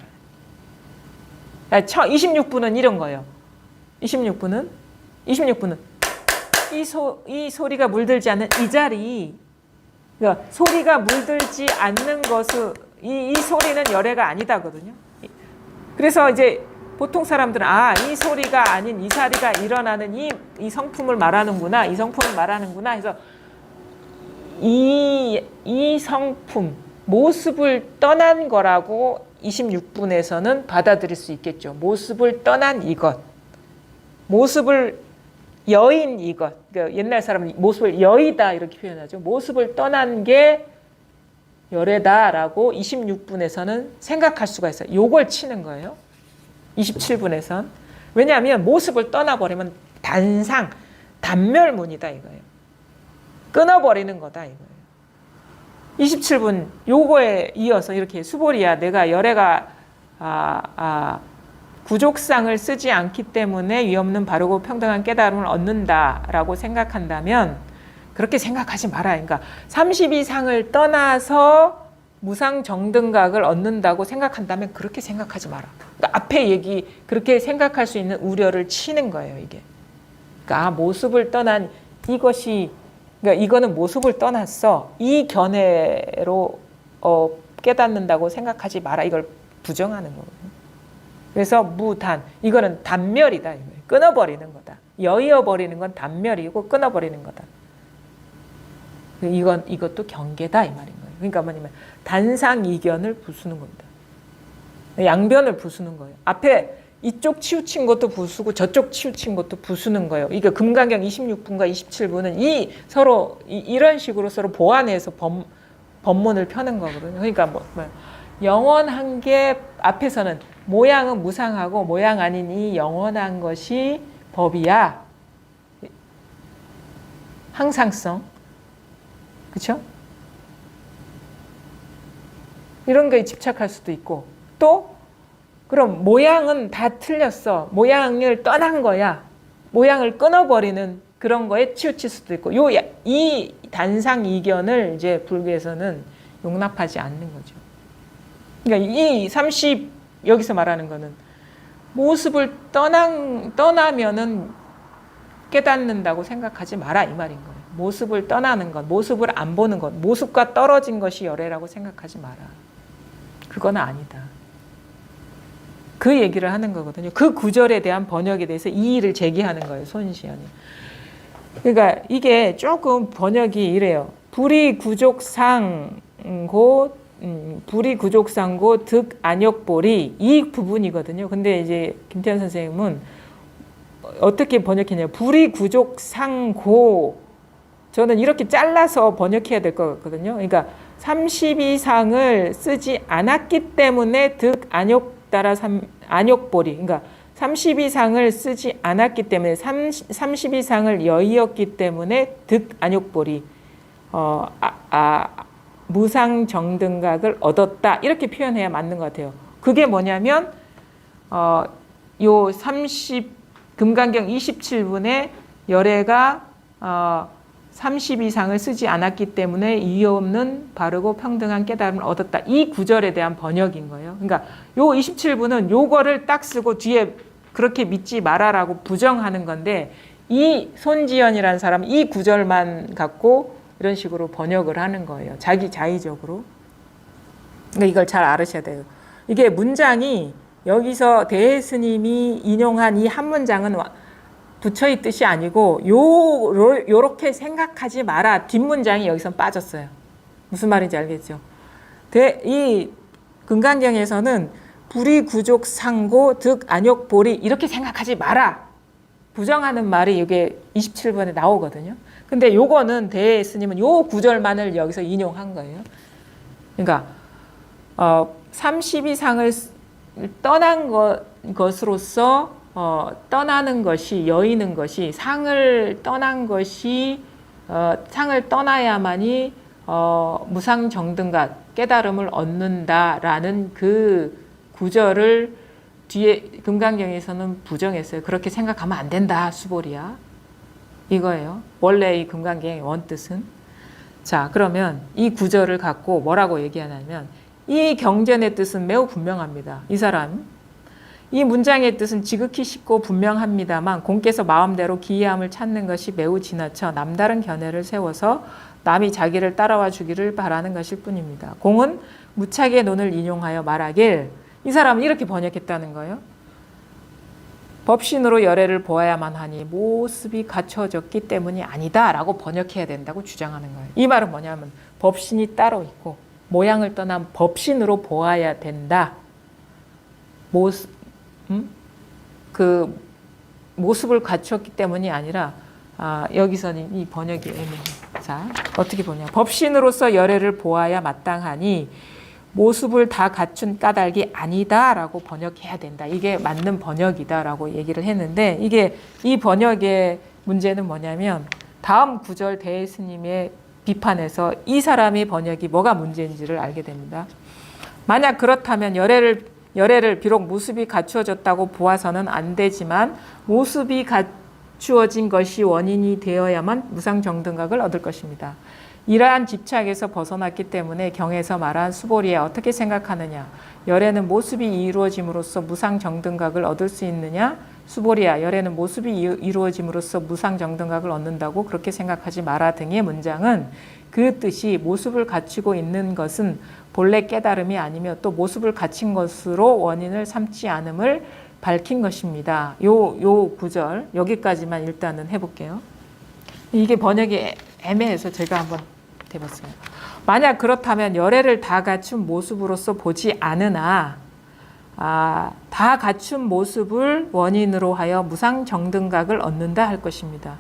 26분은 이런 거예요. 26분은 이 소리가 물들지 않는 이 자리, 그러니까 소리가 물들지 않는 것은 이 소리는 열애가 아니다거든요. 그래서 이제 보통 사람들은 이 소리가 아닌 이 자리가 일어나는 이 성품을 말하는구나, 이 성품을 말하는구나 해서 이 성품, 모습을 떠난 거라고 26분에서는 받아들일 수 있겠죠. 모습을 떠난 이것, 모습을 여인 이것. 그러니까 옛날 사람은 모습을 여이다 이렇게 표현하죠. 모습을 떠난 게 열애다라고 26분에서는 생각할 수가 있어요. 요걸 치는 거예요. 27분에선. 왜냐하면 모습을 떠나버리면 단멸문이다 이거예요. 끊어버리는 거다 이거예요. 27분 요거에 이어서 이렇게 수보리야, 내가 열애가 구족상을 쓰지 않기 때문에 위 없는 바르고 평등한 깨달음을 얻는다라고 생각한다면 그렇게 생각하지 마라. 그러니까 30 이상을 떠나서 무상정등각을 얻는다고 생각한다면 그렇게 생각하지 마라. 그러니까 앞에 얘기 그렇게 생각할 수 있는 우려를 치는 거예요. 이게. 그러니까 모습을 떠난 이것이, 그러니까 이거는 모습을 떠났어. 이 견해로 깨닫는다고 생각하지 마라. 이걸 부정하는 거거든요. 그래서 무단, 이거는 단멸이다. 끊어버리는 거다. 여의어버리는 건 단멸이고 끊어버리는 거다. 이것도 경계다 이 말인 거예요. 그러니까 뭐냐면 단상이견을 부수는 겁니다. 양변을 부수는 거예요. 앞에 이쪽 치우친 것도 부수고 저쪽 치우친 것도 부수는 거예요. 이게 금강경 26분과 27분은 서로 이런 식으로 서로 보완해서 법문을 펴는 거거든요. 그러니까 영원한 게 앞에서는 모양은 무상하고 모양 아닌 이 영원한 것이 법이야. 항상성. 그렇죠? 이런 거에 집착할 수도 있고 또 그럼 모양은 다 틀렸어. 모양을 떠난 거야. 모양을 끊어버리는 그런 거에 치우칠 수도 있고 이 단상 이견을 이제 불교에서는 용납하지 않는 거죠. 그러니까 이 30 여기서 말하는 거는 모습을 떠나면은 깨닫는다고 생각하지 마라 이 말인 거예요. 모습을 떠나는 것, 모습을 안 보는 것, 모습과 떨어진 것이 열애라고 생각하지 마라. 그건 아니다. 그 얘기를 하는 거거든요. 그 구절에 대한 번역에 대해서 이의를 제기하는 거예요. 손시연이. 그러니까 이게 조금 번역이 이래요. 불이구족상고 득안역보리 이 부분이거든요. 근데 이제 김태현 선생님은 어떻게 번역했냐면 불이구족상고 저는 이렇게 잘라서 번역해야 될 것 같거든요. 그러니까 32상을 쓰지 않았기 때문에 득안역 따라 안역보리. 그러니까 32상을 쓰지 않았기 때문에 32상을 여의었기 때문에 득안역보리. 무상정등각을 얻었다. 이렇게 표현해야 맞는 것 같아요. 그게 뭐냐면 요 30 금강경 27분에 열애가 32상을 쓰지 않았기 이해 없는 바르고 평등한 깨달음을 얻었다. 이 구절에 대한 번역인 거예요. 그러니까 요 27분은 요거를 딱 쓰고 뒤에 그렇게 믿지 마라라고 부정하는 건데 이 손지연이라는 사람은 이 구절만 갖고 이런 식으로 번역을 하는 거예요. 자의적으로. 그러니까 이걸 잘 알으셔야 돼요. 이게 문장이 여기서 대스님이 인용한 이 한 문장은 부처의 뜻이 아니고 요렇게 생각하지 마라. 뒷문장이 여기서 빠졌어요. 무슨 말인지 알겠죠? 이 금강경에서는 불이구족상고 득안역보리 이렇게 생각하지 마라. 부정하는 말이 이게 27번에 나오거든요. 근데 요거는 대스님은 요 구절만을 여기서 인용한 거예요. 그러니까 32상을 떠난 것으로서 떠나는 것이 여의는 것이 상을 떠난 것이 상을 떠나야만이 무상정등각 깨달음을 얻는다라는 그 구절을 뒤에 금강경에서는 부정했어요. 그렇게 생각하면 안 된다 수보리야. 이거예요. 원래 이 금강경의 원뜻은. 자, 그러면 이 구절을 갖고 뭐라고 얘기하냐면 이 경전의 뜻은 매우 분명합니다. 이 사람 이 문장의 뜻은 지극히 쉽고 분명합니다만 공께서 마음대로 기이함을 찾는 것이 매우 지나쳐 남다른 견해를 세워서 남이 자기를 따라와 주기를 바라는 것일 뿐입니다. 공은 무착의 논을 인용하여 말하길 이 사람은 이렇게 번역했다는 거예요. 법신으로 열애를 보아야만 하니 모습이 갖춰졌기 때문이 아니다 라고 번역해야 된다고 주장하는 거예요. 이 말은 뭐냐면 법신이 따로 있고 모양을 떠난 법신으로 보아야 된다. 그 모습을 갖췄기 때문이 아니라 여기서는 이 번역이 애매해요. 자, 어떻게 보냐. 법신으로서 열애를 보아야 마땅하니 모습을 다 갖춘 까닭이 아니다라고 번역해야 된다. 이게 맞는 번역이다라고 얘기를 했는데 이 번역의 문제는 뭐냐면 다음 구절 대스님의 비판에서 이 사람의 번역이 뭐가 문제인지를 알게 됩니다. 만약 그렇다면 열애를 비록 모습이 갖추어졌다고 보아서는 안 되지만 모습이 갖추어진 것이 원인이 되어야만 무상정등각을 얻을 것입니다. 이러한 집착에서 벗어났기 때문에 경에서 말한 수보리에 어떻게 생각하느냐? 열애는 모습이 이루어짐으로써 무상정등각을 얻을 수 있느냐? 수보리야, 열애는 모습이 이루어짐으로써 무상정등각을 얻는다고 그렇게 생각하지 마라 등의 문장은 그 뜻이 모습을 갖추고 있는 것은 본래 깨달음이 아니며 또 모습을 갖춘 것으로 원인을 삼지 않음을 밝힌 것입니다. 요 구절 여기까지만 일단은 해볼게요. 이게 번역이 애매해서 제가 한번 해봤어요. 만약 그렇다면 열애를 다 갖춘 모습으로서 보지 않으나 다 갖춘 모습을 원인으로 하여 무상정등각을 얻는다 할 것입니다.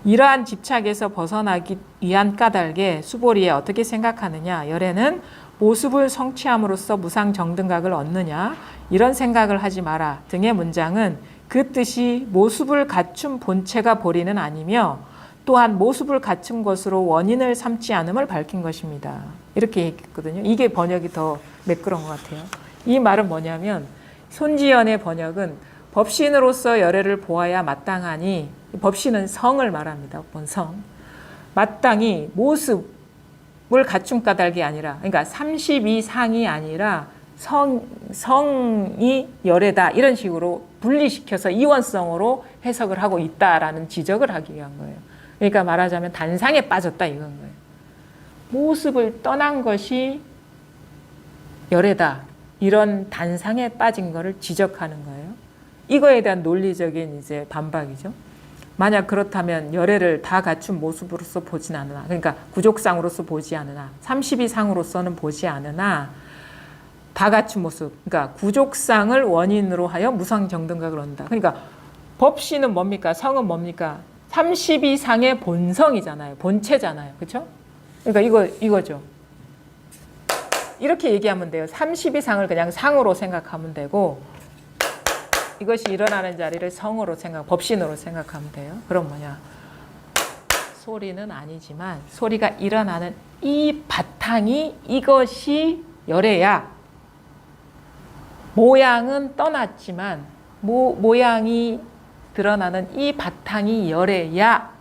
이러한 집착에서 벗어나기 위한 까닭에 수보리에 어떻게 생각하느냐. 열애는 모습을 성취함으로써 무상정등각을 얻느냐. 이런 생각을 하지 마라 등의 문장은 그 뜻이 모습을 갖춘 본체가 보리는 아니며 또한 모습을 갖춘 것으로 원인을 삼지 않음을 밝힌 것입니다. 이렇게 얘기했거든요. 이게 번역이 더 매끄러운 것 같아요. 이 말은 뭐냐면 손지연의 번역은 법신으로서 열애를 보아야 마땅하니, 법신은 성을 말합니다. 본성. 마땅히 모습을 갖춘 까닭이 아니라, 그러니까 32상이 아니라 성이 열애다 이런 식으로 분리시켜서 이원성으로 해석을 하고 있다라는 지적을 하기 위한 거예요. 그러니까 말하자면 단상에 빠졌다 이건 거예요. 모습을 떠난 것이 열애다 이런 단상에 빠진 거를 지적하는 거예요. 이거에 대한 논리적인 이제 반박이죠. 만약 그렇다면 열애를 다 갖춘 모습으로서 보진 않으나, 그러니까 구족상으로서 보지 않으나 32상으로서는 보지 않으나 다 갖춘 모습, 그러니까 구족상을 원인으로 하여 무상정등각을 얻는다. 그러니까 법신은 뭡니까? 성은 뭡니까? 32상의 본성이잖아요. 본체잖아요. 그렇죠? 그러니까 이거죠. 이렇게 얘기하면 돼요. 32상을 그냥 상으로 생각하면 되고 이것이 일어나는 자리를 성으로 법신으로 생각하면 돼요. 그럼 뭐냐? 소리는 아니지만 소리가 일어나는 이 바탕이 이것이 열애야. 모양은 떠났지만 모양이 드러나는 이 바탕이 열애야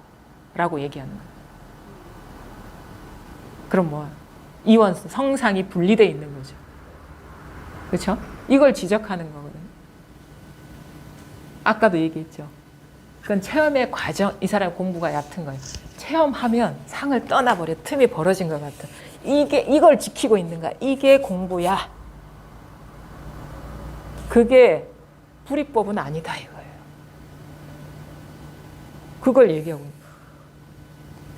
라고 얘기하는 거예요. 그럼 뭐 이원성, 성상이 분리되어 있는 거죠. 그렇죠? 이걸 지적하는 거거든요. 아까도 얘기했죠. 그건 체험의 과정, 이 사람 공부가 얕은 거예요. 체험하면 상을 떠나버려. 틈이 벌어진 것 같아. 이걸 지키고 있는가? 이게 공부야. 그게 불이법은 아니다 이거예요. 그걸 얘기하고 있는 거예요.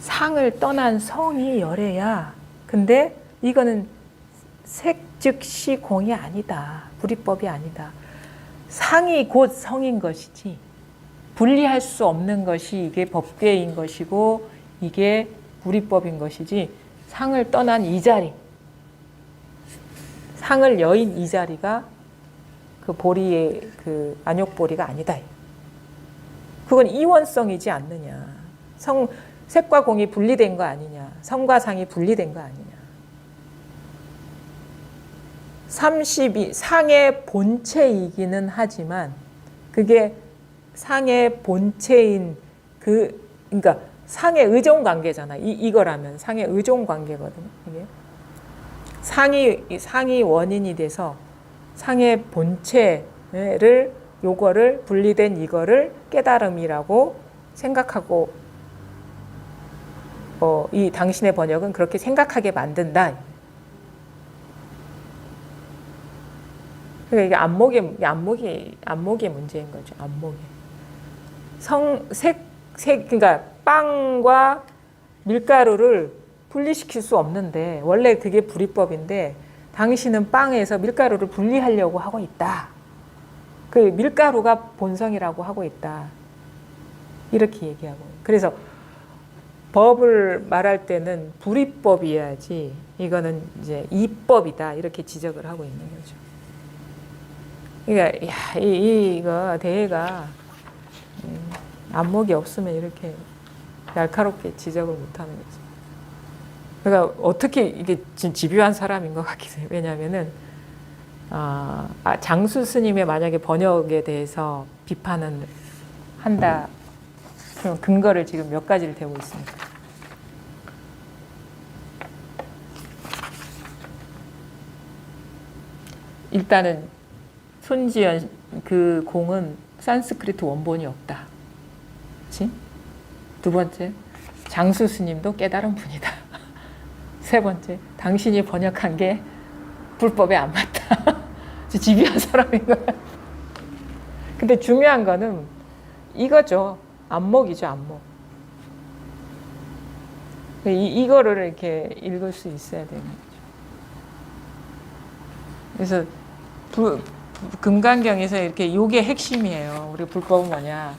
상을 떠난 성이 열애야. 근데 이거는 색 즉시 공이 아니다. 불이법이 아니다. 상이 곧 성인 것이지 분리할 수 없는 것이 이게 법계인 것이고 이게 불이법인 것이지 상을 떠난 이 자리, 상을 여인 이 자리가 그 보리의 그 안욕보리가 아니다. 그건 이원성이지 않느냐. 색과 공이 분리된 거 아니냐. 성과 상이 분리된 거 아니냐. 32 상의 본체이기는 하지만 그게 상의 본체인 그러니까 상의 의존 관계잖아. 이거라면 상의 의존 관계거든요. 이게 상이 원인이 돼서 상의 본체를 요거를 분리된 이거를 깨달음이라고 생각하고 이 당신의 번역은 그렇게 생각하게 만든다. 그러니까 이게 안목의 문제인 거죠. 안목이. 그러니까 빵과 밀가루를 분리시킬 수 없는데 원래 그게 불이법인데 당신은 빵에서 밀가루를 분리하려고 하고 있다. 그 밀가루가 본성이라고 하고 있다. 이렇게 얘기하고. 그래서 법을 말할 때는 불이법이어야지 이거는 이제 이법이다. 이렇게 지적을 하고 있는 거죠. 그러니까 이거 대해가 안목이 없으면 이렇게 날카롭게 지적을 못하는 거죠. 그러니까 어떻게 이게 집요한 사람인 것 같기도 해요. 왜냐하면은 장수 스님의 만약에 번역에 대해서 비판은 한다. 그럼 근거를 지금 몇 가지를 대고 있습니다. 일단은 손지연 그 공은 산스크리트 원본이 없다. 그렇지? 두 번째, 장수 스님도 깨달은 분이다. 세 번째, 당신이 번역한 게 불법에 안 맞다. 집요한 사람인 거야. 근데 중요한 거는 이거죠. 안목이죠, 안목. 이거를 이렇게 읽을 수 있어야 되는 거죠. 그래서 금강경에서 이렇게 요게 핵심이에요. 우리 불법은 뭐냐?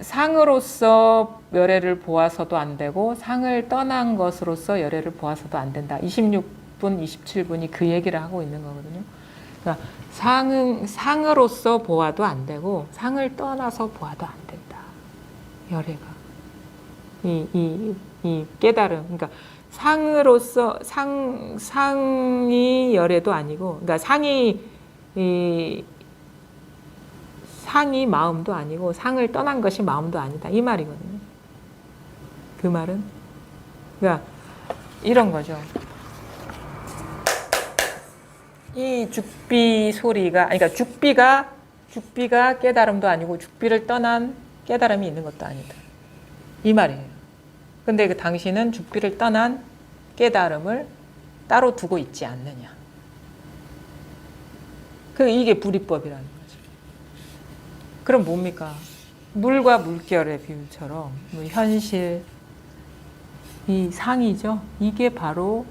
상으로서 열애를 보아서도 안 되고 상을 떠난 것으로서 열애를 보아서도 안 된다. 26분, 27분이 그 얘기를 하고 있는 거거든요. 그러니까 상으로서 보아도 안 되고 상을 떠나서 보아도 안 된다. 열애가. 이 깨달음. 그러니까 상으로서 상이 열애도 아니고, 그러니까 상이 마음도 아니고 상을 떠난 것이 마음도 아니다. 이 말이거든요. 그 말은 그러니까 이런 거죠. 이 죽비 소리가, 그러니까 죽비가 깨달음도 아니고 죽비를 떠난 깨달음이 있는 것도 아니다. 이 말이에요. 근데 그 당신은 죽비를 떠난 깨달음을 따로 두고 있지 않느냐. 이게 불이법이라는 거죠. 그럼 뭡니까? 물과 물결의 비율처럼 현실, 이 상이죠. 이게 바로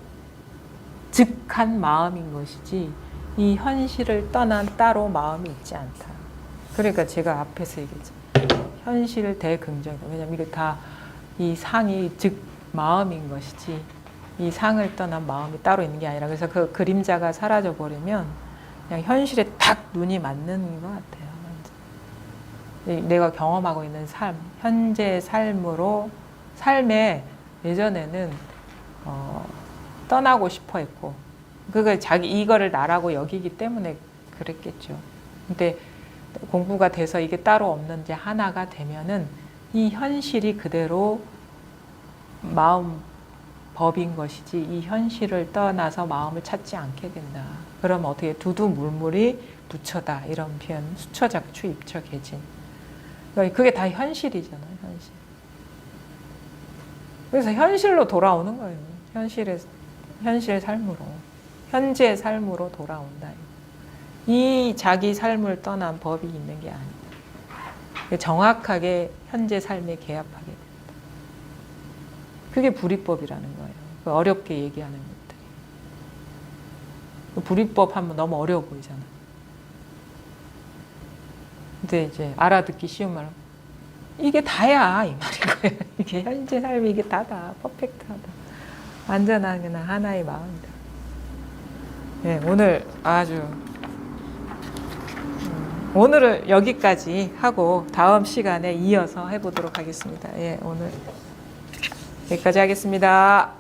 즉한 마음인 것이지 이 현실을 떠난 따로 마음이 있지 않다. 그러니까 제가 앞에서 얘기했죠. 현실 대긍정이다. 왜냐하면 이게 다 이 상이 즉 마음인 것이지 이 상을 떠난 마음이 따로 있는 게 아니라, 그래서 그 그림자가 사라져 버리면 그냥 현실에 딱 눈이 맞는 것 같아요. 내가 경험하고 있는 삶, 현재 삶에 예전에는 떠나고 싶어 했고, 그걸 이거를 나라고 여기기 때문에 그랬겠죠. 근데 공부가 돼서 이게 따로 없는지 하나가 되면은 이 현실이 그대로 마음 법인 것이지 이 현실을 떠나서 마음을 찾지 않게 된다. 그럼 어떻게 두두물물이 부처다, 이런 표현, 수처작추 입처계진. 그게 다 현실이잖아요. 현실. 그래서 현실로 돌아오는 거예요. 현실 삶으로, 현재 삶으로 돌아온다. 이 자기 삶을 떠난 법이 있는 게 아니다. 정확하게 현재 삶에 개합하게 된다. 그게 불이법이라는 거예요. 어렵게 얘기하는 것들이. 불이법 하면 너무 어려워 보이잖아. 근데 이제 알아듣기 쉬운 말은 이게 다야, 이 말인 거예요. 이게 현재 삶이 이게 다다. 퍼펙트하다. 완전한 그냥 하나의 마음이다. 네, 오늘은 여기까지 하고 다음 시간에 이어서 해보도록 하겠습니다. 예, 오늘 여기까지 하겠습니다.